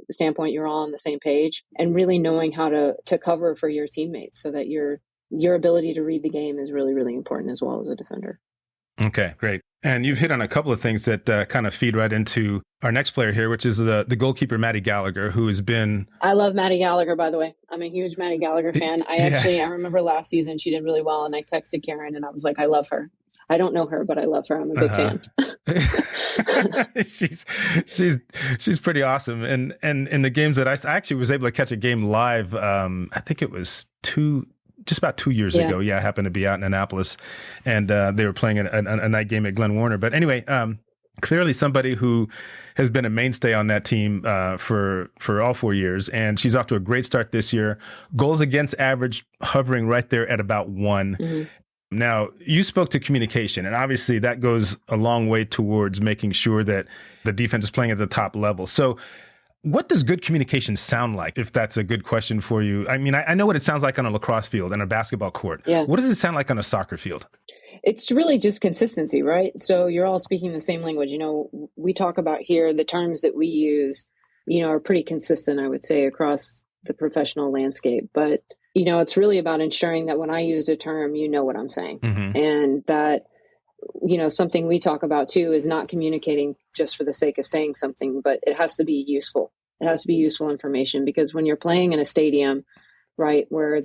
standpoint, you're all on the same page and really knowing how to cover for your teammates so that your ability to read the game is really, really important as well as a defender. Okay, great. And you've hit on a couple of things that kind of feed right into our next player here, which is the goalkeeper, Maddie Gallagher, who has been... I love Maddie Gallagher, by the way. I'm a huge Maddie Gallagher fan. I remember last season she did really well, and I texted Karen and I was like, I love her. I don't know her, but I love her. I'm a big fan. she's pretty awesome. And in the games that I actually was able to catch a game live, I think it was just about 2 years ago. Yeah, I happened to be out in Annapolis, and they were playing a night game at Glen Warner. But anyway, clearly somebody who has been a mainstay on that team for all 4 years, and she's off to a great start this year. Goals against average hovering right there at about 1. Mm-hmm. Now, you spoke to communication, and obviously that goes a long way towards making sure that the defense is playing at the top level. So what does good communication sound like, if that's a good question for you? I mean, I know what it sounds like on a lacrosse field and a basketball court. Yeah. What does it sound like on a soccer field? It's really just consistency, right? So you're all speaking the same language. We talk about here, the terms that we use, are pretty consistent, I would say, across the professional landscape. But it's really about ensuring that when I use a term, you know what I'm saying. Mm-hmm. And that, something we talk about too is not communicating just for the sake of saying something, but it has to be useful. It has to be useful information, because when you're playing in a stadium, right, where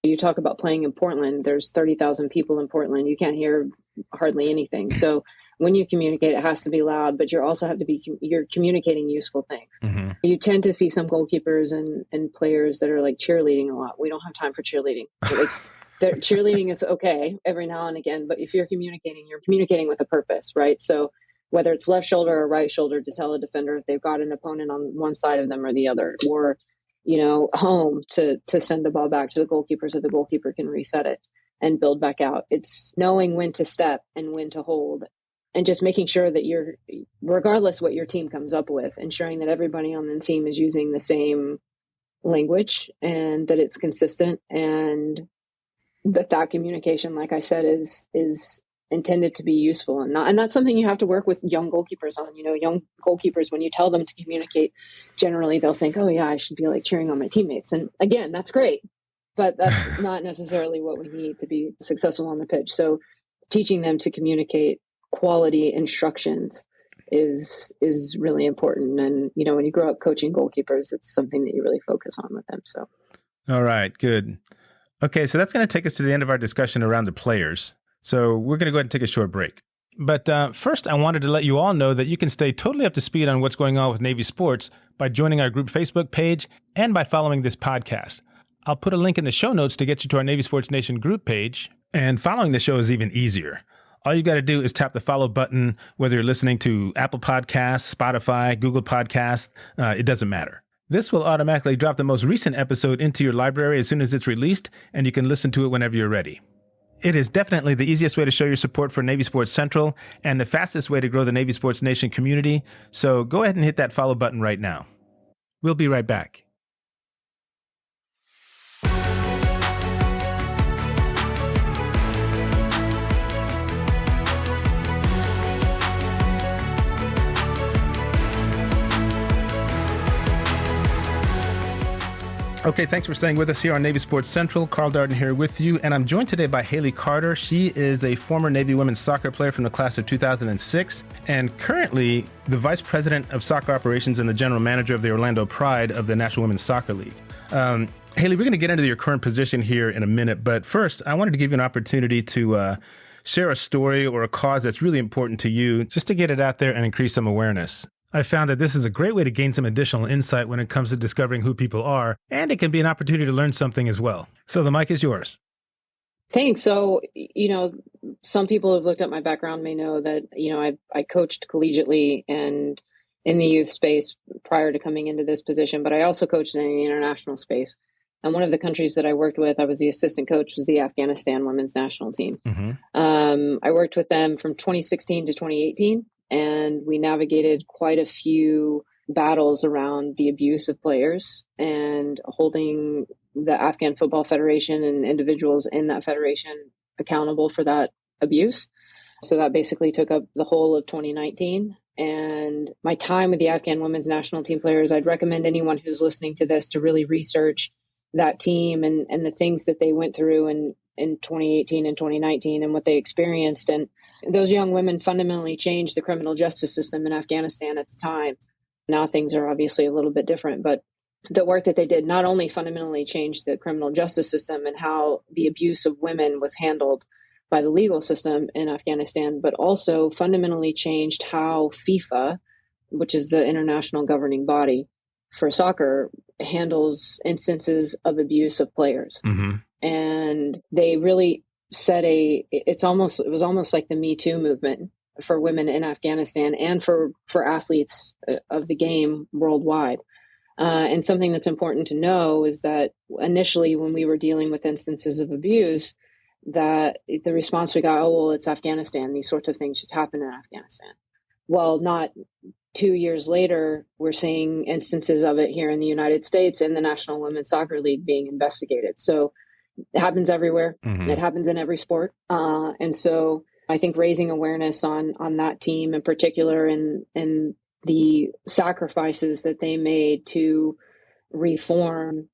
you talk about playing in Portland, there's 30,000 people in Portland. You can't hear hardly anything. So when you communicate, it has to be loud, but you're communicating useful things. Mm-hmm. You tend to see some goalkeepers and players that are like cheerleading a lot. We don't have time for cheerleading. Like, cheerleading is okay every now and again, but if you're communicating with a purpose, right? So whether it's left shoulder or right shoulder, to tell a defender if they've got an opponent on one side of them or the other, or home to send the ball back to the goalkeeper so the goalkeeper can reset it and build back out. It's knowing when to step and when to hold, and just making sure that regardless what your team comes up with, ensuring that everybody on the team is using the same language and that it's consistent, and that communication, like I said, is intended to be useful, and that's something you have to work with young goalkeepers on. Young goalkeepers, when you tell them to communicate, generally they'll think, oh yeah, I should be like cheering on my teammates. And again, that's great, but that's not necessarily what we need to be successful on the pitch. So teaching them to communicate quality instructions is really important. And, when you grow up coaching goalkeepers, it's something that you really focus on with them. So. All right, good. Okay, so that's going to take us to the end of our discussion around the players. So we're going to go ahead and take a short break. But first, I wanted to let you all know that you can stay totally up to speed on what's going on with Navy sports by joining our group Facebook page and by following this podcast. I'll put a link in the show notes to get you to our Navy Sports Nation group page, and following the show is even easier. All you got to do is tap the follow button, whether you're listening to Apple Podcasts, Spotify, Google Podcasts, it doesn't matter. This will automatically drop the most recent episode into your library as soon as it's released, and you can listen to it whenever you're ready. It is definitely the easiest way to show your support for Navy Sports Central and the fastest way to grow the Navy Sports Nation community, so go ahead and hit that follow button right now. We'll be right back. Okay, thanks for staying with us here on Navy Sports Central. Carl Darden here with you, and I'm joined today by Hailey Carter. She is a former Navy women's soccer player from the class of 2006, and currently the Vice President of Soccer Operations and the General Manager of the Orlando Pride of the National Women's Soccer League. Hailey, we're going to get into your current position here in a minute, but first, I wanted to give you an opportunity to share a story or a cause that's really important to you, just to get it out there and increase some awareness. I found that this is a great way to gain some additional insight when it comes to discovering who people are, and it can be an opportunity to learn something as well. So the mic is yours. Thanks. So, some people who've looked at my background may know that, I coached collegiately and in the youth space prior to coming into this position, but I also coached in the international space. And one of the countries that I worked with, I was the assistant coach, was the Afghanistan women's national team. Mm-hmm. I worked with them from 2016 to 2018. And we navigated quite a few battles around the abuse of players and holding the Afghan Football Federation and individuals in that federation accountable for that abuse. So that basically took up the whole of 2019. And my time with the Afghan women's national team players, I'd recommend anyone who's listening to this to really research that team and the things that they went through in 2018 and 2019 and what they experienced. And those young women fundamentally changed the criminal justice system in Afghanistan at the time. Now things are obviously a little bit different, but the work that they did not only fundamentally changed the criminal justice system and how the abuse of women was handled by the legal system in Afghanistan, but also fundamentally changed how FIFA, which is the international governing body for soccer, handles instances of abuse of players. Mm-hmm. And they really set it was almost like the Me Too movement for women in Afghanistan and for athletes of the game worldwide. And something that's important to know is that initially when we were dealing with instances of abuse, that the response we got, oh, well, it's Afghanistan. These sorts of things just happen in Afghanistan. Well, not 2 years later, we're seeing instances of it here in the United States in the National Women's Soccer League being investigated. So it happens everywhere. Mm-hmm. It happens in every sport. And so I think raising awareness on that team in particular and the sacrifices that they made to reform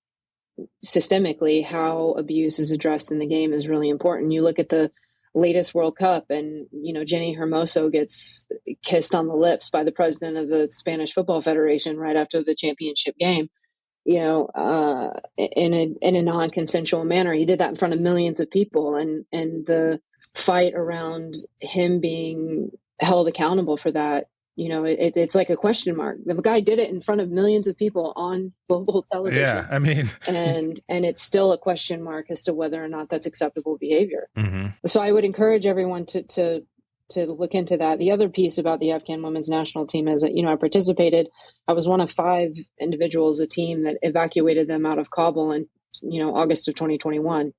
systemically how abuse is addressed in the game is really important. You look at the latest World Cup and, Jenny Hermoso gets kissed on the lips by the president of the Spanish Football Federation right after the championship game, in a non-consensual manner. He did that in front of millions of people, and the fight around him being held accountable for that, it's like a question mark. The guy did it in front of millions of people on global television. Yeah, I mean, and it's still a question mark as to whether or not that's acceptable behavior. Mm-hmm. So I would encourage everyone to look into that. The other piece about the Afghan women's national team is that, I participated. I was one of 5 individuals, a team that evacuated them out of Kabul in, August of 2021.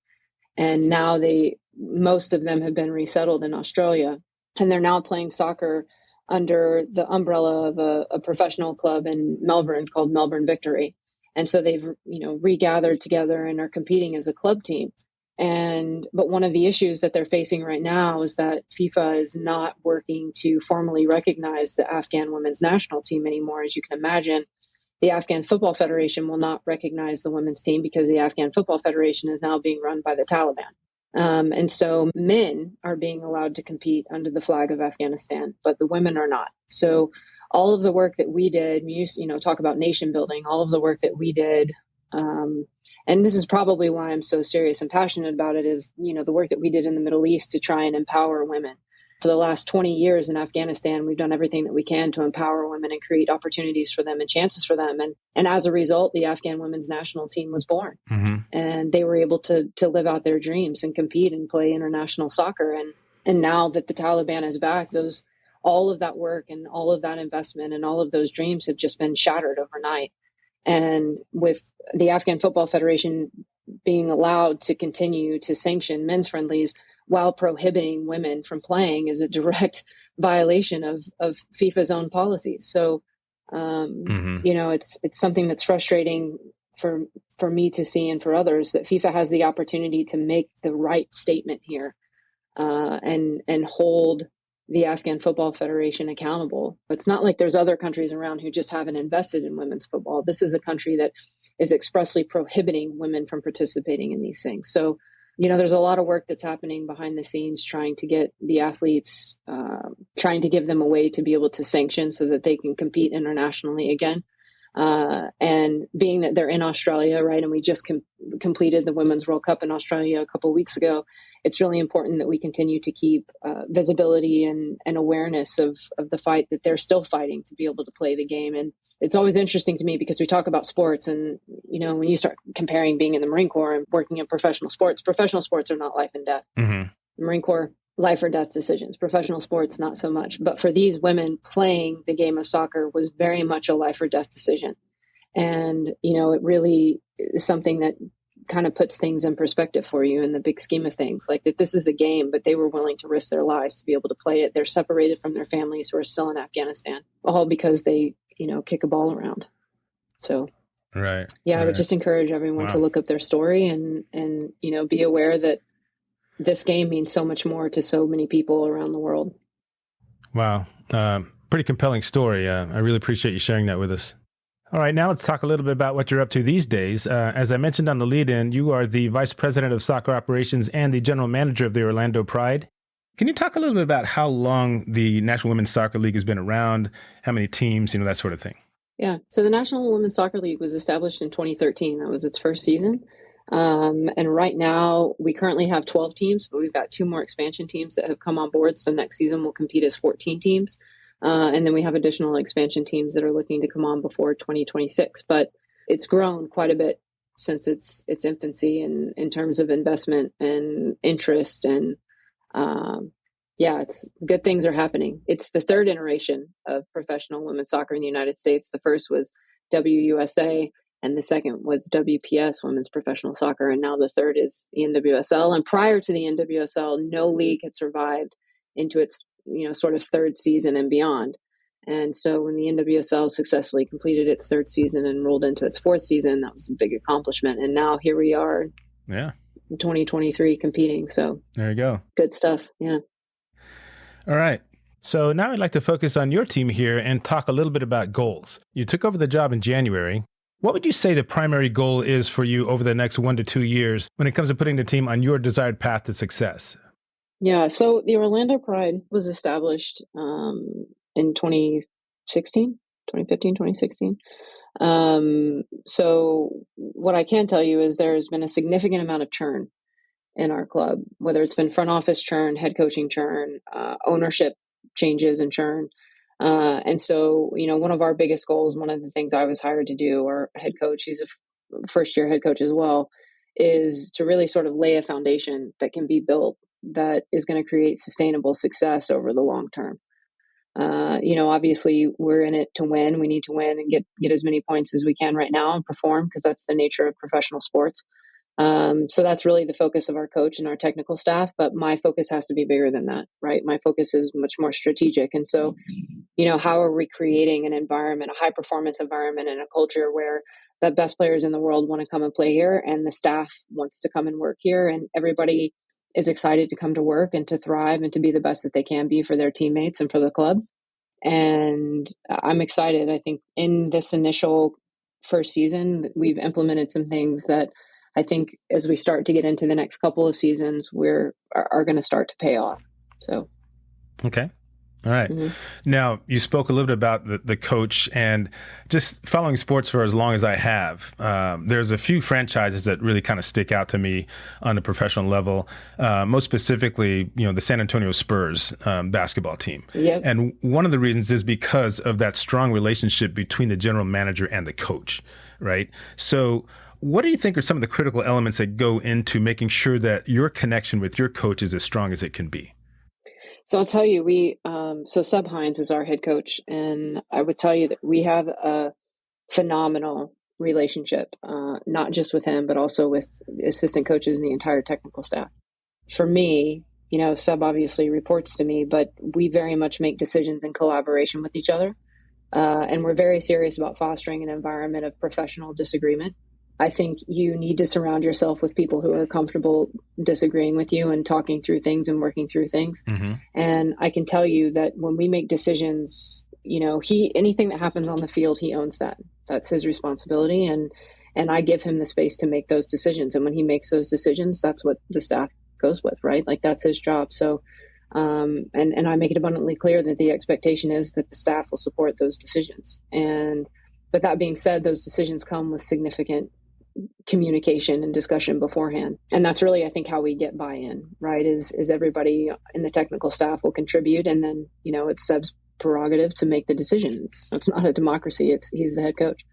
And now most of them have been resettled in Australia, and they're now playing soccer under the umbrella of a professional club in Melbourne called Melbourne Victory. And so they've, regathered together and are competing as a club team. But one of the issues that they're facing right now is that FIFA is not working to formally recognize the Afghan women's national team anymore. As you can imagine, the Afghan Football Federation will not recognize the women's team because the Afghan Football Federation is now being run by the Taliban. And so men are being allowed to compete under the flag of Afghanistan, but the women are not. So all of the work that we did, talk about nation building, all of the work that we did, and this is probably why I'm so serious and passionate about it, is, the work that we did in the Middle East to try and empower women. For the last 20 years in Afghanistan, we've done everything that we can to empower women and create opportunities for them and chances for them. And as a result, the Afghan women's national team was born. Mm-hmm. And they were able to live out their dreams and compete and play international soccer. And now that the Taliban is back, all of that work and all of that investment and all of those dreams have just been shattered overnight. And with the Afghan Football Federation being allowed to continue to sanction men's friendlies while prohibiting women from playing is a direct violation of FIFA's own policies. So, it's something that's frustrating for me to see, and for others, that FIFA has the opportunity to make the right statement here, and hold the Afghan Football Federation accountable. It's not like there's other countries around who just haven't invested in women's football. This is a country that is expressly prohibiting women from participating in these things. So, there's a lot of work that's happening behind the scenes trying to get the athletes, trying to give them a way to be able to sanction so that they can compete internationally again. And being that they're in Australia, right, and we just completed the Women's World Cup in Australia a couple of weeks ago, it's really important that we continue to keep visibility and awareness of the fight that they're still fighting to be able to play the game. And it's always interesting to me because we talk about sports, and, when you start comparing being in the Marine Corps and working in professional sports are not life and death. Mm-hmm. The Marine Corps, life or death decisions. Professional sports, not so much. But for these women, playing the game of soccer was very much a life or death decision. And, it really is something that kind of puts things in perspective for you in the big scheme of things. Like that this is a game, but they were willing to risk their lives to be able to play it. They're separated from their families who are still in Afghanistan, all because they, kick a ball around. So, right. Yeah, right. I would just encourage everyone to look up their story and, be aware that this game means so much more to so many people around the world. Wow. Pretty compelling story. I really appreciate you sharing that with us. All right, now let's talk a little bit about what you're up to these days. As I mentioned on the lead-in, you are the Vice President of Soccer Operations and the General Manager of the Orlando Pride. Can you talk a little bit about how long the National Women's Soccer League has been around, how many teams, that sort of thing? Yeah, so the National Women's Soccer League was established in 2013. That was its first season. And right now, we currently have 12 teams, but we've got 2 more expansion teams that have come on board. So next season, we'll compete as 14 teams. And then we have additional expansion teams that are looking to come on before 2026. But it's grown quite a bit since its infancy in terms of investment and interest. And it's good things are happening. It's the 3rd iteration of professional women's soccer in the United States. The first was WUSA, and the second was WPS, Women's Professional Soccer. And now the third is the NWSL. And prior to the NWSL, no league had survived into its sort of 3rd season and beyond. And so when the NWSL successfully completed its 3rd season and rolled into its 4th season, that was a big accomplishment. And now here we are, in 2023 competing. So there you go. Good stuff. Yeah. All right. So now I'd like to focus on your team here and talk a little bit about goals. You took over the job in January. What would you say the primary goal is for you over the next 1 to 2 years when it comes to putting the team on your desired path to success? Yeah, so the Orlando Pride was established in 2016, 2015, 2016. So what I can tell you is there's been a significant amount of churn in our club, whether it's been front office churn, head coaching churn, ownership changes and churn. And so, one of our biggest goals, one of the things I was hired to do, our head coach, he's a first year head coach as well, is to really sort of lay a foundation that can be built that is going to create sustainable success over the long term. Obviously we're in it to win. We need to win and get as many points as we can right now and perform, because that's the nature of professional sports. So that's really the focus of our coach and our technical staff. But my focus has to be bigger than that, right? My focus is much more strategic. And so, how are we creating an environment, a high performance environment and a culture where the best players in the world want to come and play here, and the staff wants to come and work here, and everybody is excited to come to work and to thrive and to be the best that they can be for their teammates and for the club. And I'm excited. I think in this initial first season, we've implemented some things that I think as we start to get into the next couple of seasons, are going to start to pay off. So. Okay. All right. Mm-hmm. Now, you spoke a little bit about the coach, and just following sports for as long as I have, there's a few franchises that really kind of stick out to me on a professional level, most specifically, the San Antonio Spurs basketball team. Yep. And one of the reasons is because of that strong relationship between the general manager and the coach, right? So what do you think are some of the critical elements that go into making sure that your connection with your coach is as strong as it can be? So I'll tell you, so Sub Hines is our head coach, and I would tell you that we have a phenomenal relationship, not just with him, but also with assistant coaches and the entire technical staff. For me, Sub obviously reports to me, but we very much make decisions in collaboration with each other. And we're very serious about fostering an environment of professional disagreement. I think you need to surround yourself with people who are comfortable disagreeing with you and talking through things and working through things. Mm-hmm. And I can tell you that when we make decisions, anything that happens on the field, he owns that. That's his responsibility. And I give him the space to make those decisions. And when he makes those decisions, that's what the staff goes with, right? Like that's his job. So, and I make it abundantly clear that the expectation is that the staff will support those decisions. But that being said, those decisions come with significant communication and discussion beforehand. And that's really, I think, how we get buy-in, right? Is everybody in the technical staff will contribute, and then, it's Seb's prerogative to make the decisions. It's not a democracy. He's the head coach.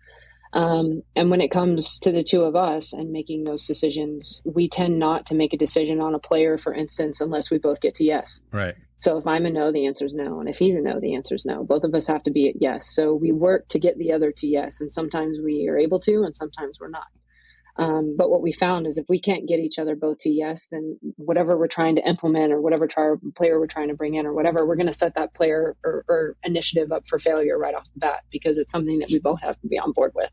And when it comes to the two of us and making those decisions, we tend not to make a decision on a player, for instance, unless we both get to yes. Right. So if I'm a no, the answer is no. And if he's a no, the answer is no. Both of us have to be at yes. So we work to get the other to yes. And sometimes we are able to, and sometimes we're not. But what we found is if we can't get each other both to yes, then whatever we're trying to implement or whatever player we're trying to bring in or whatever, we're going to set that player or initiative up for failure right off the bat, because it's something that we both have to be on board with.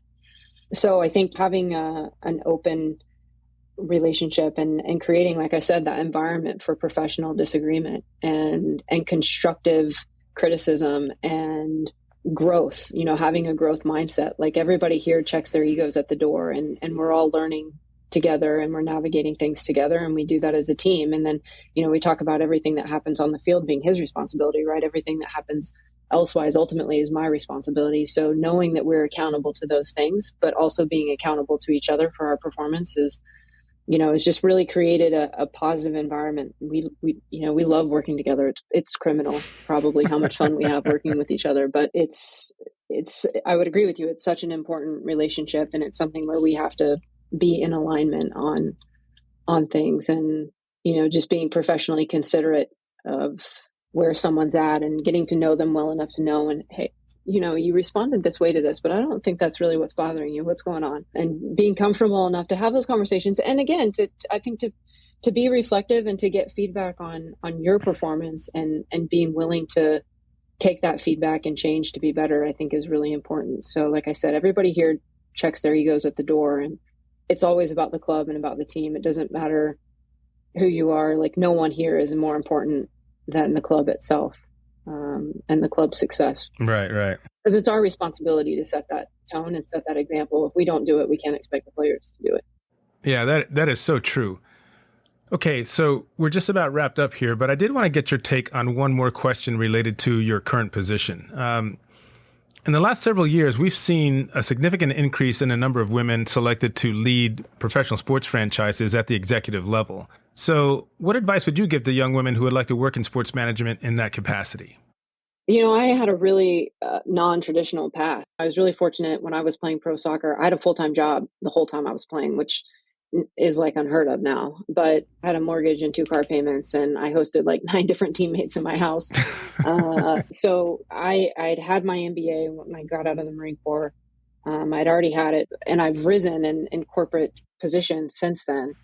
So I think having an open relationship and creating, like I said, that environment for professional disagreement and constructive criticism and growth, having a growth mindset. Like everybody here checks their egos at the door, and we're all learning together and we're navigating things together, and we do that as a team. And then, we talk about everything that happens on the field being his responsibility, right? Everything that happens elsewise ultimately is my responsibility. So knowing that we're accountable to those things, but also being accountable to each other for our performance is just really created a positive environment. We love working together. It's criminal probably how much fun we have working with each other, but it's, I would agree with you. It's such an important relationship, and it's something where we have to be in alignment on things, and, just being professionally considerate of where someone's at and getting to know them well enough to know, and hey, you responded this way to this, but I don't think that's really what's bothering you. What's going on? And being comfortable enough to have those conversations. And again, I think to be reflective and to get feedback on your performance and being willing to take that feedback and change to be better, I think is really important. So like I said, everybody here checks their egos at the door, and it's always about the club and about the team. It doesn't matter who you are. Like no one here is more important than the club itself. and the club's success. Right, right. Because it's our responsibility to set that tone and set that example. If we don't do it, we can't expect the players to do it. Yeah, that is so true. Okay, so we're just about wrapped up here, but I did want to get your take on one more question related to your current position. In the last several years, we've seen a significant increase in the number of women selected to lead professional sports franchises at the executive level. So what advice would you give to young women who would like to work in sports management in that capacity? I had a really non-traditional path. I was really fortunate when I was playing pro soccer. I had a full-time job the whole time I was playing, which is like unheard of now. But I had a mortgage and 2 car payments, and I hosted like 9 different teammates in my house. So I'd had my MBA when I got out of the Marine Corps. I'd already had it, and I've risen in corporate positions since then.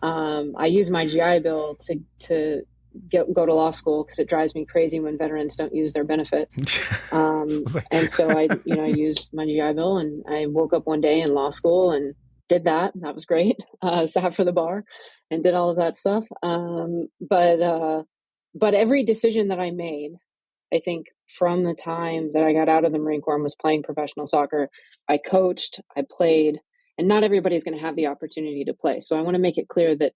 I used my GI Bill to go to law school because it drives me crazy when veterans don't use their benefits. And so I used my GI Bill, and I woke up one day in law school and did that. And that was great. Sat for the bar and did all of that stuff. But every decision that I made, I think from the time that I got out of the Marine Corps and was playing professional soccer, I coached, I played, and not everybody's going to have the opportunity to play. So I want to make it clear that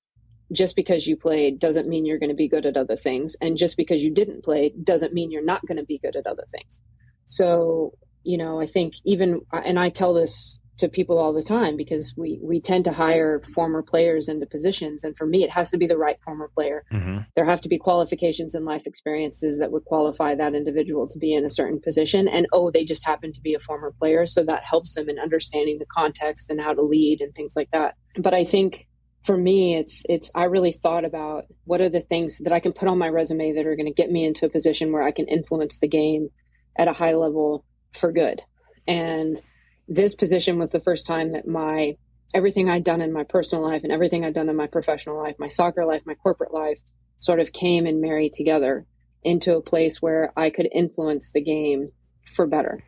just because you played doesn't mean you're going to be good at other things. And just because you didn't play doesn't mean you're not going to be good at other things. So, I think and I tell this to people all the time, because we tend to hire former players into positions. And for me, it has to be the right former player. Mm-hmm. There have to be qualifications and life experiences that would qualify that individual to be in a certain position. And, they just happen to be a former player. So that helps them in understanding the context and how to lead and things like that. But I think for me, I really thought about what are the things that I can put on my resume that are going to get me into a position where I can influence the game at a high level for good. And this position was the first time that everything I'd done in my personal life and everything I'd done in my professional life, my soccer life, my corporate life, sort of came and married together into a place where I could influence the game for better.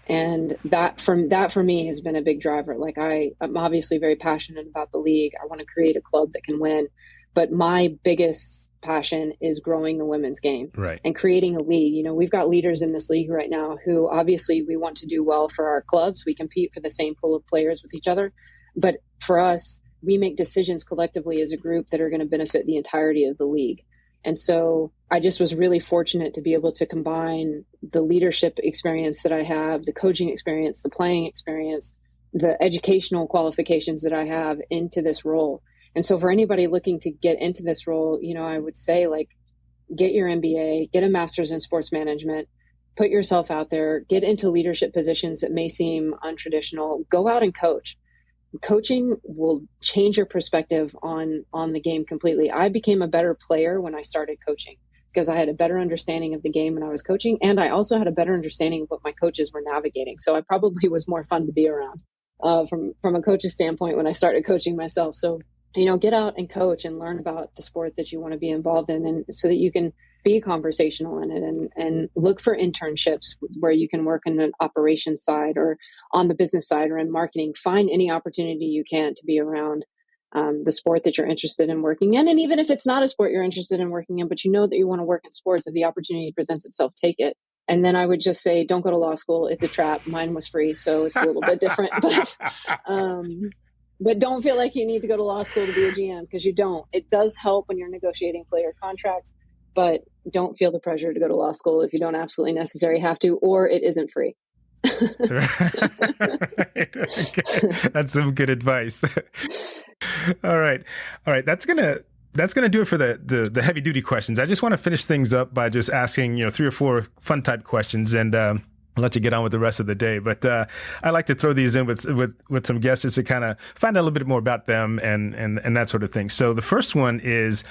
And that for me has been a big driver. Like I'm obviously very passionate about the league. I want to create a club that can win. But my biggest passion is growing the women's game, right, and creating a league. We've got leaders in this league right now who obviously we want to do well for our clubs. We compete for the same pool of players with each other. But for us, we make decisions collectively as a group that are going to benefit the entirety of the league. And so I just was really fortunate to be able to combine the leadership experience that I have, the coaching experience, the playing experience, the educational qualifications that I have into this role. And so for anybody looking to get into this role, I would say, like, get your MBA, get a master's in sports management, put yourself out there, get into leadership positions that may seem untraditional, go out and coach. Coaching will change your perspective on the game completely. I became a better player when I started coaching because I had a better understanding of the game when I was coaching. And I also had a better understanding of what my coaches were navigating. So I probably was more fun to be around from a coach's standpoint when I started coaching myself. So, get out and coach and learn about the sport that you want to be involved in, and so that you can be conversational in it, and look for internships where you can work in an operations side or on the business side or in marketing. Find any opportunity you can to be around the sport that you're interested in working in. And even if it's not a sport you're interested in working in, but that you want to work in sports, if the opportunity presents itself, take it. And then I would just say, don't go to law school. It's a trap. Mine was free, so it's a little bit different. But don't feel like you need to go to law school to be a GM, because you don't. It does help when you're negotiating player contracts, but don't feel the pressure to go to law school if you don't absolutely necessarily have to, or it isn't free. Right. Okay. That's some good advice. All right. That's gonna do it for the heavy duty questions. I just want to finish things up by just asking 3 or 4 fun type questions, and I'll let you get on with the rest of the day. But I like to throw these in with some guests just to kind of find out a little bit more about them and that sort of thing. So the first one is,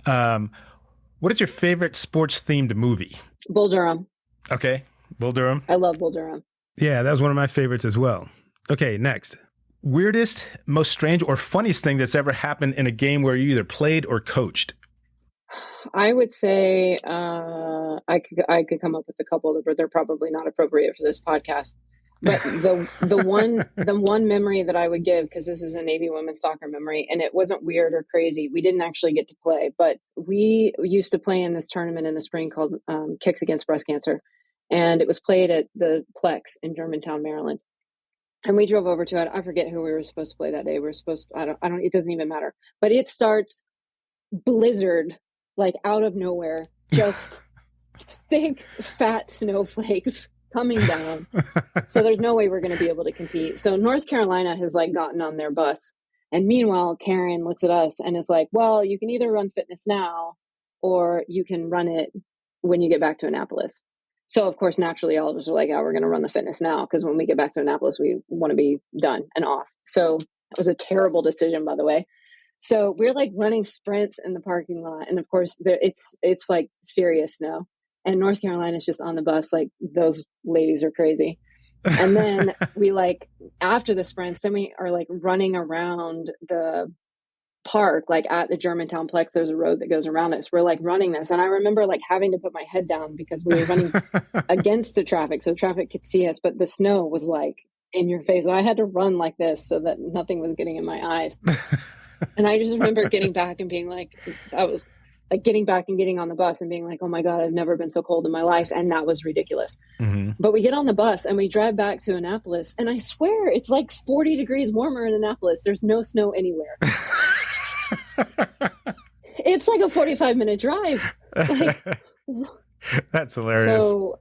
what is your favorite sports themed movie? Bull Durham. Okay. Bull Durham. I love Bull Durham. Yeah, that was one of my favorites as well. Okay, next. Weirdest, most strange, or funniest thing that's ever happened in a game where you either played or coached? I would say I could come up with a couple, but they're probably not appropriate for this podcast. But the one memory that I would give, because this is a Navy women's soccer memory, and it wasn't weird or crazy. We didn't actually get to play, but we used to play in this tournament in the spring called Kicks Against Breast Cancer, and it was played at the Plex in Germantown, Maryland. And we drove over to it. I forget who we were supposed to play that day. We were supposed to, I don't, it doesn't even matter. But it starts blizzard, like out of nowhere, just thick, fat snowflakes coming down. So there's no way we're going to be able to compete. So North Carolina has like gotten on their bus. And meanwhile, Karen looks at us and is like, well, you can either run fitness now or you can run it when you get back to Annapolis. So of course, naturally, all of us are like, oh, we're going to run the fitness now, because when we get back to Annapolis, we want to be done and off. So it was a terrible decision, by the way. So we're like running sprints in the parking lot. And of course, it's like serious snow. And North Carolina is just on the bus, like, those ladies are crazy. And then we like, after the sprints, then we are like running around the park, like at the Germantown Plex, there's a road that goes around us. We're like running this. And I remember like having to put my head down because we were running against the traffic so the traffic could see us, but the snow was like in your face. So I had to run like this so that nothing was getting in my eyes. And I just remember getting back and being like, that was like getting back and getting on the bus and being like, oh my God, I've never been so cold in my life. And that was ridiculous. Mm-hmm. But we get on the bus and we drive back to Annapolis. And I swear it's like 40 degrees warmer in Annapolis. There's no snow anywhere. It's like a 45-minute drive. Like, that's hilarious. So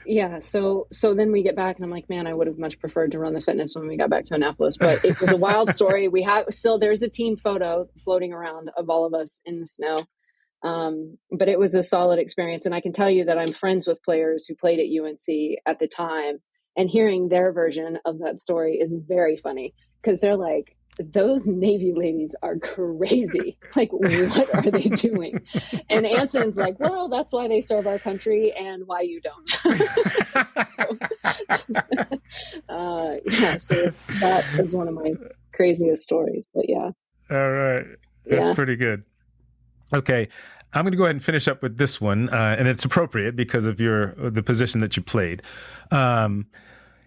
yeah, so then we get back and I'm like, man, I would have much preferred to run the fitness when we got back to Annapolis. But it was a wild story. We have still, there's a team photo floating around of all of us in the snow. But it was a solid experience. And I can tell you that I'm friends with players who played at UNC at the time, and hearing their version of that story is very funny, because they're like, those Navy ladies are crazy. Like, what are they doing? And Anson's like, well, that's why they serve our country and why you don't. Yeah, so that is one of my craziest stories, but yeah. All right. That's pretty good. Okay. I'm going to go ahead and finish up with this one. And it's appropriate because of the position that you played. In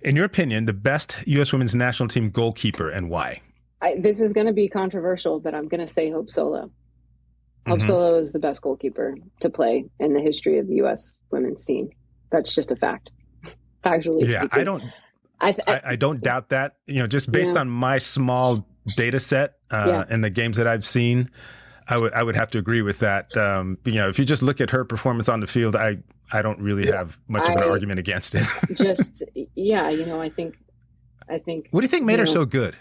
your opinion, the best U.S. women's national team goalkeeper, and why? This is going to be controversial, but I'm going to say Hope Solo. Hope Solo is the best goalkeeper to play in the history of the U.S. women's team. That's just a fact. Factually speaking. I don't doubt that. Just based on my small data set and the games that I've seen, I would have to agree with that. If you just look at her performance on the field, I don't really have much of an argument against it. I think. What do you think made her so good?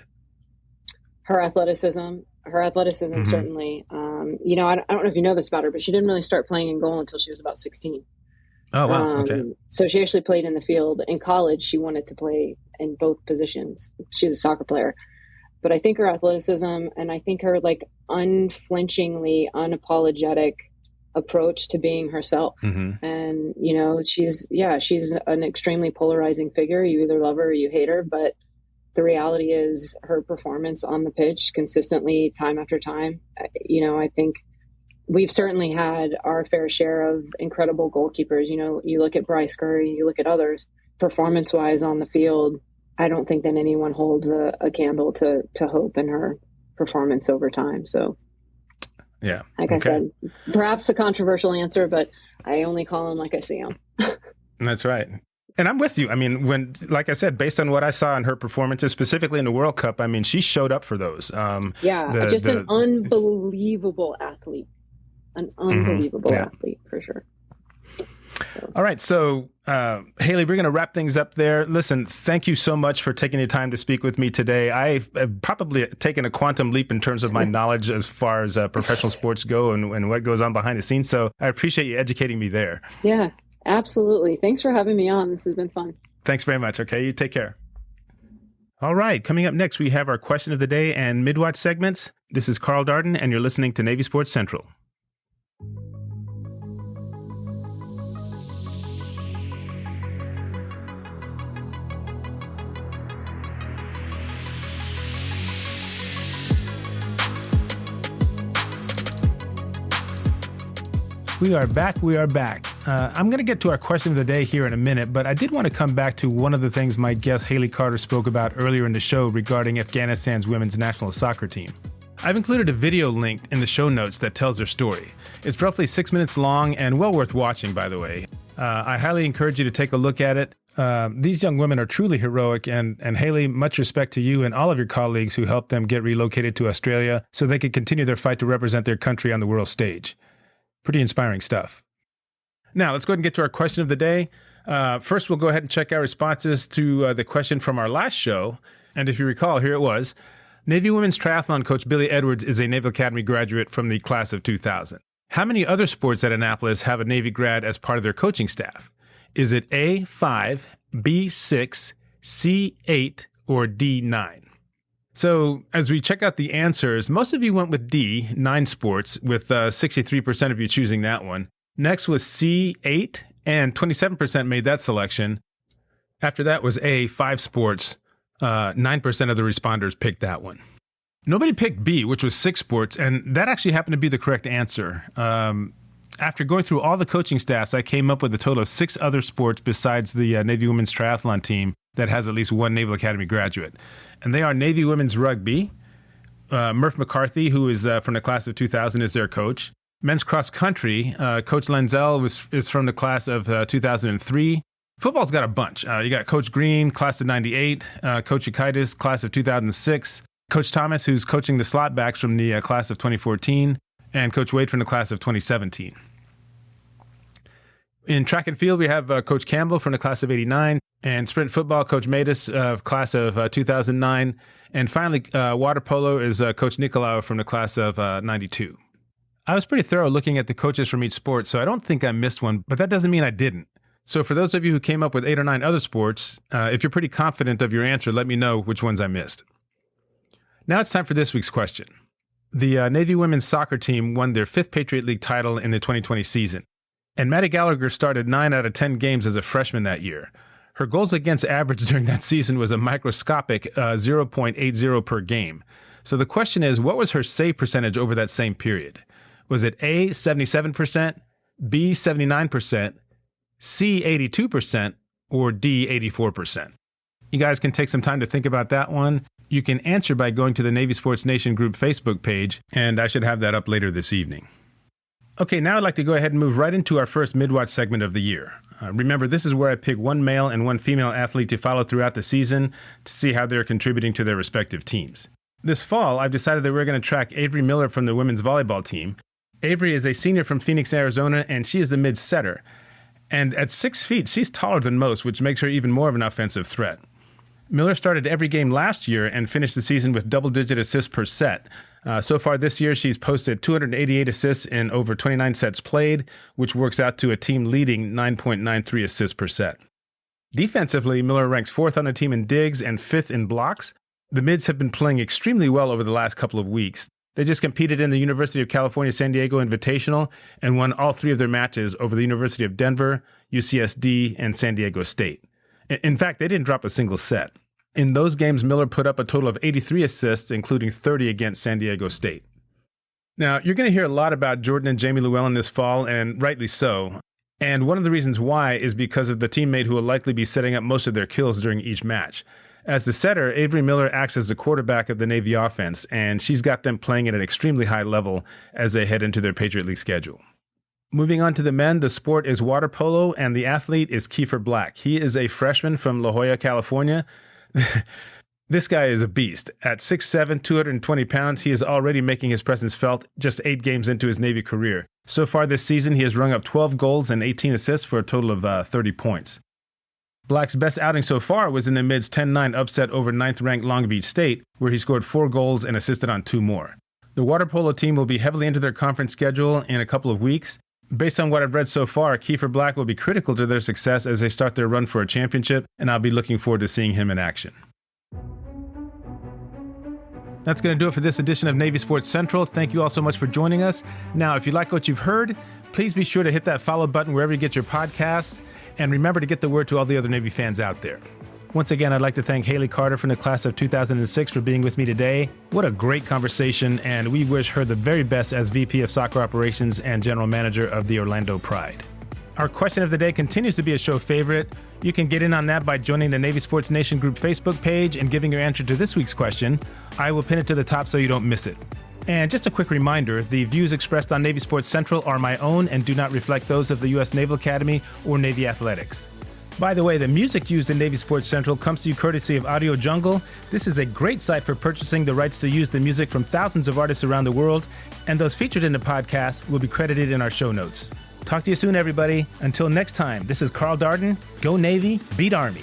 Her athleticism, certainly. I don't know if you know this about her, but she didn't really start playing in goal until she was about 16. Oh, wow. Okay. So she actually played in the field. In college, she wanted to play in both positions. She was a soccer player. But I think her athleticism, and I think her like unflinchingly, unapologetic approach to being herself. Mm-hmm. And, she's an extremely polarizing figure. You either love her or you hate her, but the reality is her performance on the pitch consistently, time after time. I think we've certainly had our fair share of incredible goalkeepers. You look at Bryce Curry, you look at others, performance-wise on the field, I don't think that anyone holds a candle to Hope and her performance over time. So, yeah, like I said, perhaps a controversial answer, but I only call them like I see them. That's right. And I'm with you. I mean, like I said, based on what I saw in her performances, specifically in the World Cup, I mean, she showed up for those. An unbelievable athlete. An unbelievable athlete, for sure. So. All right. So, Hailey, we're going to wrap things up there. Listen, thank you so much for taking the time to speak with me today. I've probably taken a quantum leap in terms of my knowledge as far as professional sports go and what goes on behind the scenes. So I appreciate you educating me there. Yeah. Absolutely. Thanks for having me on. This has been fun. Thanks very much. Okay. You take care. All right. Coming up next, we have our question of the day and mid-watch segments. This is Carl Darden, and you're listening to Navy Sports Central. We are back. I'm going to get to our question of the day here in a minute, but I did want to come back to one of the things my guest Hailey Carter spoke about earlier in the show regarding Afghanistan's women's national soccer team. I've included a video link in the show notes that tells their story. It's roughly 6 minutes long and well worth watching, by the way. I highly encourage you to take a look at it. These young women are truly heroic, and Hailey, much respect to you and all of your colleagues who helped them get relocated to Australia so they could continue their fight to represent their country on the world stage. Pretty inspiring stuff. Now, let's go ahead and get to our question of the day. First, we'll go ahead and check our responses to the question from our last show. And if you recall, here it was. Navy women's triathlon coach Billy Edwards is a Naval Academy graduate from the class of 2000. How many other sports at Annapolis have a Navy grad as part of their coaching staff? Is it A, 5, B, 6, C, 8, or D, 9? So as we check out the answers, most of you went with D, 9 sports, with 63% of you choosing that one. Next was C, 8, and 27% made that selection. After that was A, 5 sports. 9% of the responders picked that one. Nobody picked B, which was 6 sports, and that actually happened to be the correct answer. After going through all the coaching staffs, I came up with a total of 6 other sports besides the Navy Women's Triathlon team that has at least one Naval Academy graduate. And they are Navy Women's Rugby. Murph McCarthy, who is from the class of 2000, is their coach. Men's cross country, Coach Lenzel is from the class of 2003. Football's got a bunch. You got Coach Green, class of 98, Coach Ukaitis, class of 2006, Coach Thomas, who's coaching the slot backs from the class of 2014, and Coach Wade from the class of 2017. In track and field, we have Coach Campbell from the class of 89, and sprint football, Coach Matus, class of 2009, and finally, water polo is Coach Nicolau from the class of 92. I was pretty thorough looking at the coaches from each sport, so I don't think I missed one, but that doesn't mean I didn't. So for those of you who came up with 8 or 9 other sports, if you're pretty confident of your answer, let me know which ones I missed. Now it's time for this week's question. The Navy women's soccer team won their 5th Patriot League title in the 2020 season, and Maddie Gallagher started 9 out of 10 games as a freshman that year. Her goals against average during that season was a microscopic 0.80 per game. So the question is, what was her save percentage over that same period? Was it A, 77%, B, 79%, C, 82%, or D, 84%? You guys can take some time to think about that one. You can answer by going to the Navy Sports Nation group Facebook page, and I should have that up later this evening. Okay, now I'd like to go ahead and move right into our first mid-watch segment of the year. Remember, this is where I pick one male and one female athlete to follow throughout the season to see how they're contributing to their respective teams. This fall, I've decided that we're going to track Avery Miller from the women's volleyball team. Avery is a senior from Phoenix, Arizona, and she is the mid-setter. And at 6 feet, she's taller than most, which makes her even more of an offensive threat. Miller started every game last year and finished the season with double-digit assists per set. So far this year, she's posted 288 assists in over 29 sets played, which works out to a team-leading 9.93 assists per set. Defensively, Miller ranks 4th on the team in digs and 5th in blocks. The mids have been playing extremely well over the last couple of weeks. They just competed in the University of California San Diego Invitational and won all 3 of their matches over the University of Denver, UCSD, and San Diego State. In fact, they didn't drop a single set. In those games, Miller put up a total of 83 assists, including 30 against San Diego State. Now, you're going to hear a lot about Jordan and Jamie Llewellyn this fall, and rightly so. And one of the reasons why is because of the teammate who will likely be setting up most of their kills during each match. As the setter, Avery Miller acts as the quarterback of the Navy offense, and she's got them playing at an extremely high level as they head into their Patriot League schedule. Moving on to the men, the sport is water polo, and the athlete is Kiefer Black. He is a freshman from La Jolla, California. This guy is a beast. At 6'7", 220 pounds, he is already making his presence felt just 8 games into his Navy career. So far this season, he has rung up 12 goals and 18 assists for a total of 30 points. Black's best outing so far was in the Mids' 10-9 upset over 9th-ranked Long Beach State, where he scored 4 goals and assisted on 2 more. The water polo team will be heavily into their conference schedule in a couple of weeks. Based on what I've read so far, Kiefer Black will be critical to their success as they start their run for a championship, and I'll be looking forward to seeing him in action. That's going to do it for this edition of Navy Sports Central. Thank you all so much for joining us. Now, if you like what you've heard, please be sure to hit that follow button wherever you get your podcasts, and remember to get the word to all the other Navy fans out there. Once again, I'd like to thank Hailey Carter from the class of 2006 for being with me today. What a great conversation, and we wish her the very best as VP of Soccer Operations and General Manager of the Orlando Pride. Our question of the day continues to be a show favorite. You can get in on that by joining the Navy Sports Nation Group Facebook page and giving your answer to this week's question. I will pin it to the top so you don't miss it. And just a quick reminder, the views expressed on Navy Sports Central are my own and do not reflect those of the U.S. Naval Academy or Navy Athletics. By the way, the music used in Navy Sports Central comes to you courtesy of Audio Jungle. This is a great site for purchasing the rights to use the music from thousands of artists around the world, and those featured in the podcast will be credited in our show notes. Talk to you soon, everybody. Until next time, this is Carl Darden. Go Navy, beat Army.